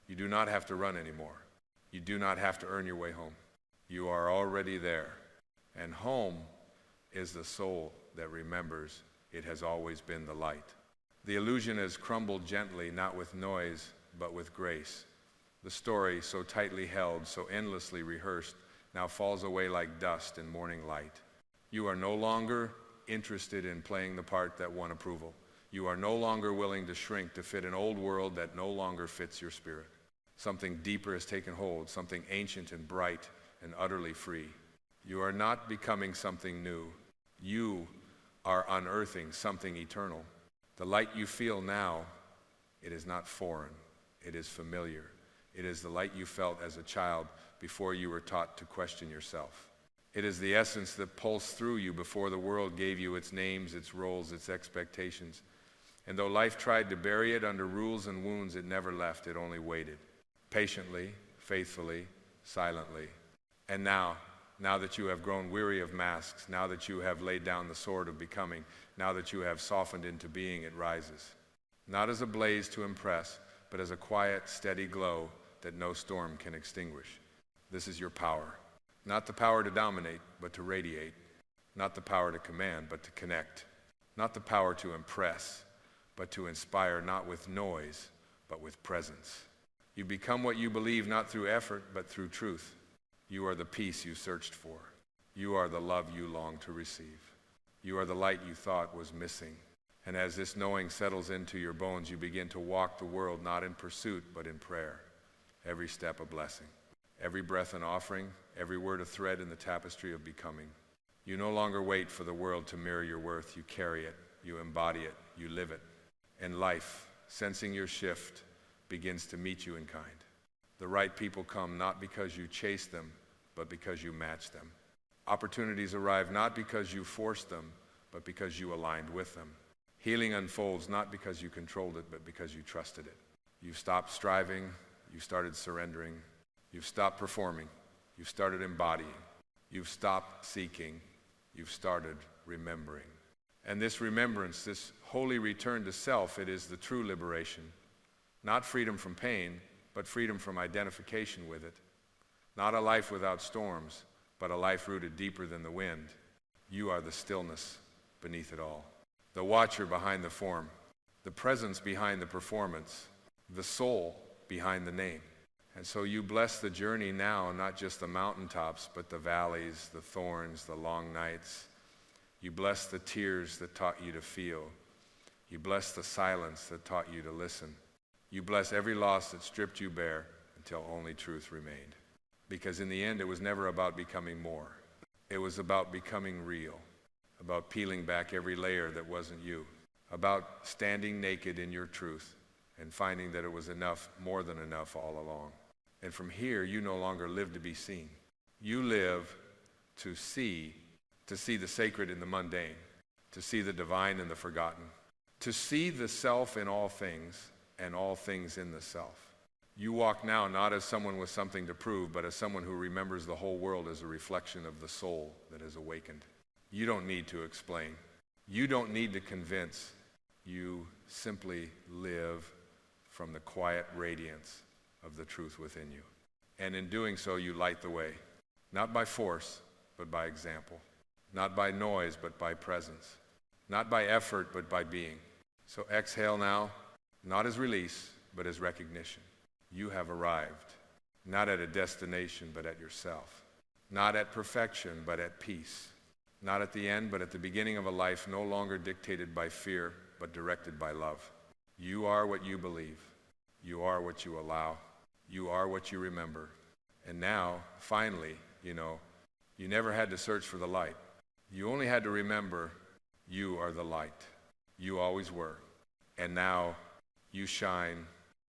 B: you do not have to run anymore. You do not have to earn your way home. You are already there. And home is the soul that remembers it has always been the light. The illusion has crumbled gently, not with noise, but with grace. The story, so tightly held, so endlessly rehearsed, now falls away like dust in morning light. You are no longer interested in playing the part that won approval. You are no longer willing to shrink to fit an old world that no longer fits your spirit. Something deeper has taken hold, something ancient and bright and utterly free. You are not becoming something new. You are unearthing something eternal. The light you feel now, it is not foreign. It is familiar. It is the light you felt as a child before you were taught to question yourself. It is the essence that pulsed through you before the world gave you its names, its roles, its expectations. And though life tried to bury it under rules and wounds, it never left. It only waited. Patiently, faithfully, silently. And now that you have grown weary of masks, now that you have laid down the sword of becoming, now that you have softened into being, it rises. Not as a blaze to impress, but as a quiet, steady glow that no storm can extinguish. This is your power. Not the power to dominate, but to radiate. Not the power to command, but to connect. Not the power to impress, but to inspire, not with noise, but with presence. You become what you believe, not through effort, but through truth. You are the peace you searched for. You are the love you long to receive. You are the light you thought was missing. And as this knowing settles into your bones, you begin to walk the world not in pursuit, but in prayer. Every step a blessing. every breath an offering, every word a thread in the tapestry of becoming. You no longer wait for the world to mirror your worth. You carry it, you embody it, you live it. And life, sensing your shift, begins to meet you in kind. The right people come not because you chase them, but because you match them. Opportunities arrive not because you forced them, but because you aligned with them. Healing unfolds not because you controlled it, but because you trusted it. You stopped striving, you started surrendering. You've stopped performing, you've started embodying. You've stopped seeking, you've started remembering. And this remembrance, this holy return to self, it is the true liberation. Not freedom from pain, but freedom from identification with it. Not a life without storms, but a life rooted deeper than the wind. You are the stillness beneath it all. The watcher behind the form, the presence behind the performance, the soul behind the name. And so you bless the journey now, not just the mountaintops, but the valleys, the thorns, the long nights. You bless the tears that taught you to feel. You bless the silence that taught you to listen. You bless every loss that stripped you bare until only truth remained. Because in the end, it was never about becoming more. It was about becoming real, about peeling back every layer that wasn't you, about standing naked in your truth and finding that it was enough, more than enough all along. And from here, you no longer live to be seen. You live to see the sacred in the mundane, to see the divine in the forgotten, to see the self in all things and all things in the self. You walk now not as someone with something to prove, but as someone who remembers the whole world as a reflection of the soul that has awakened. You don't need to explain. You don't need to convince. You simply live from the quiet radiance of the truth within you. And in doing so, you light the way, not by force, but by example. Not by noise, but by presence. Not by effort, but by being. So exhale now, not as release, but as recognition. You have arrived, not at a destination, but at yourself. Not at perfection, but at peace. Not at the end, but at the beginning of a life no longer dictated by fear, but directed by love. You are what you believe. You are what you allow. You are what you remember. And now, finally, you never had to search for the light. You only had to remember you are the light. You always were. And now you shine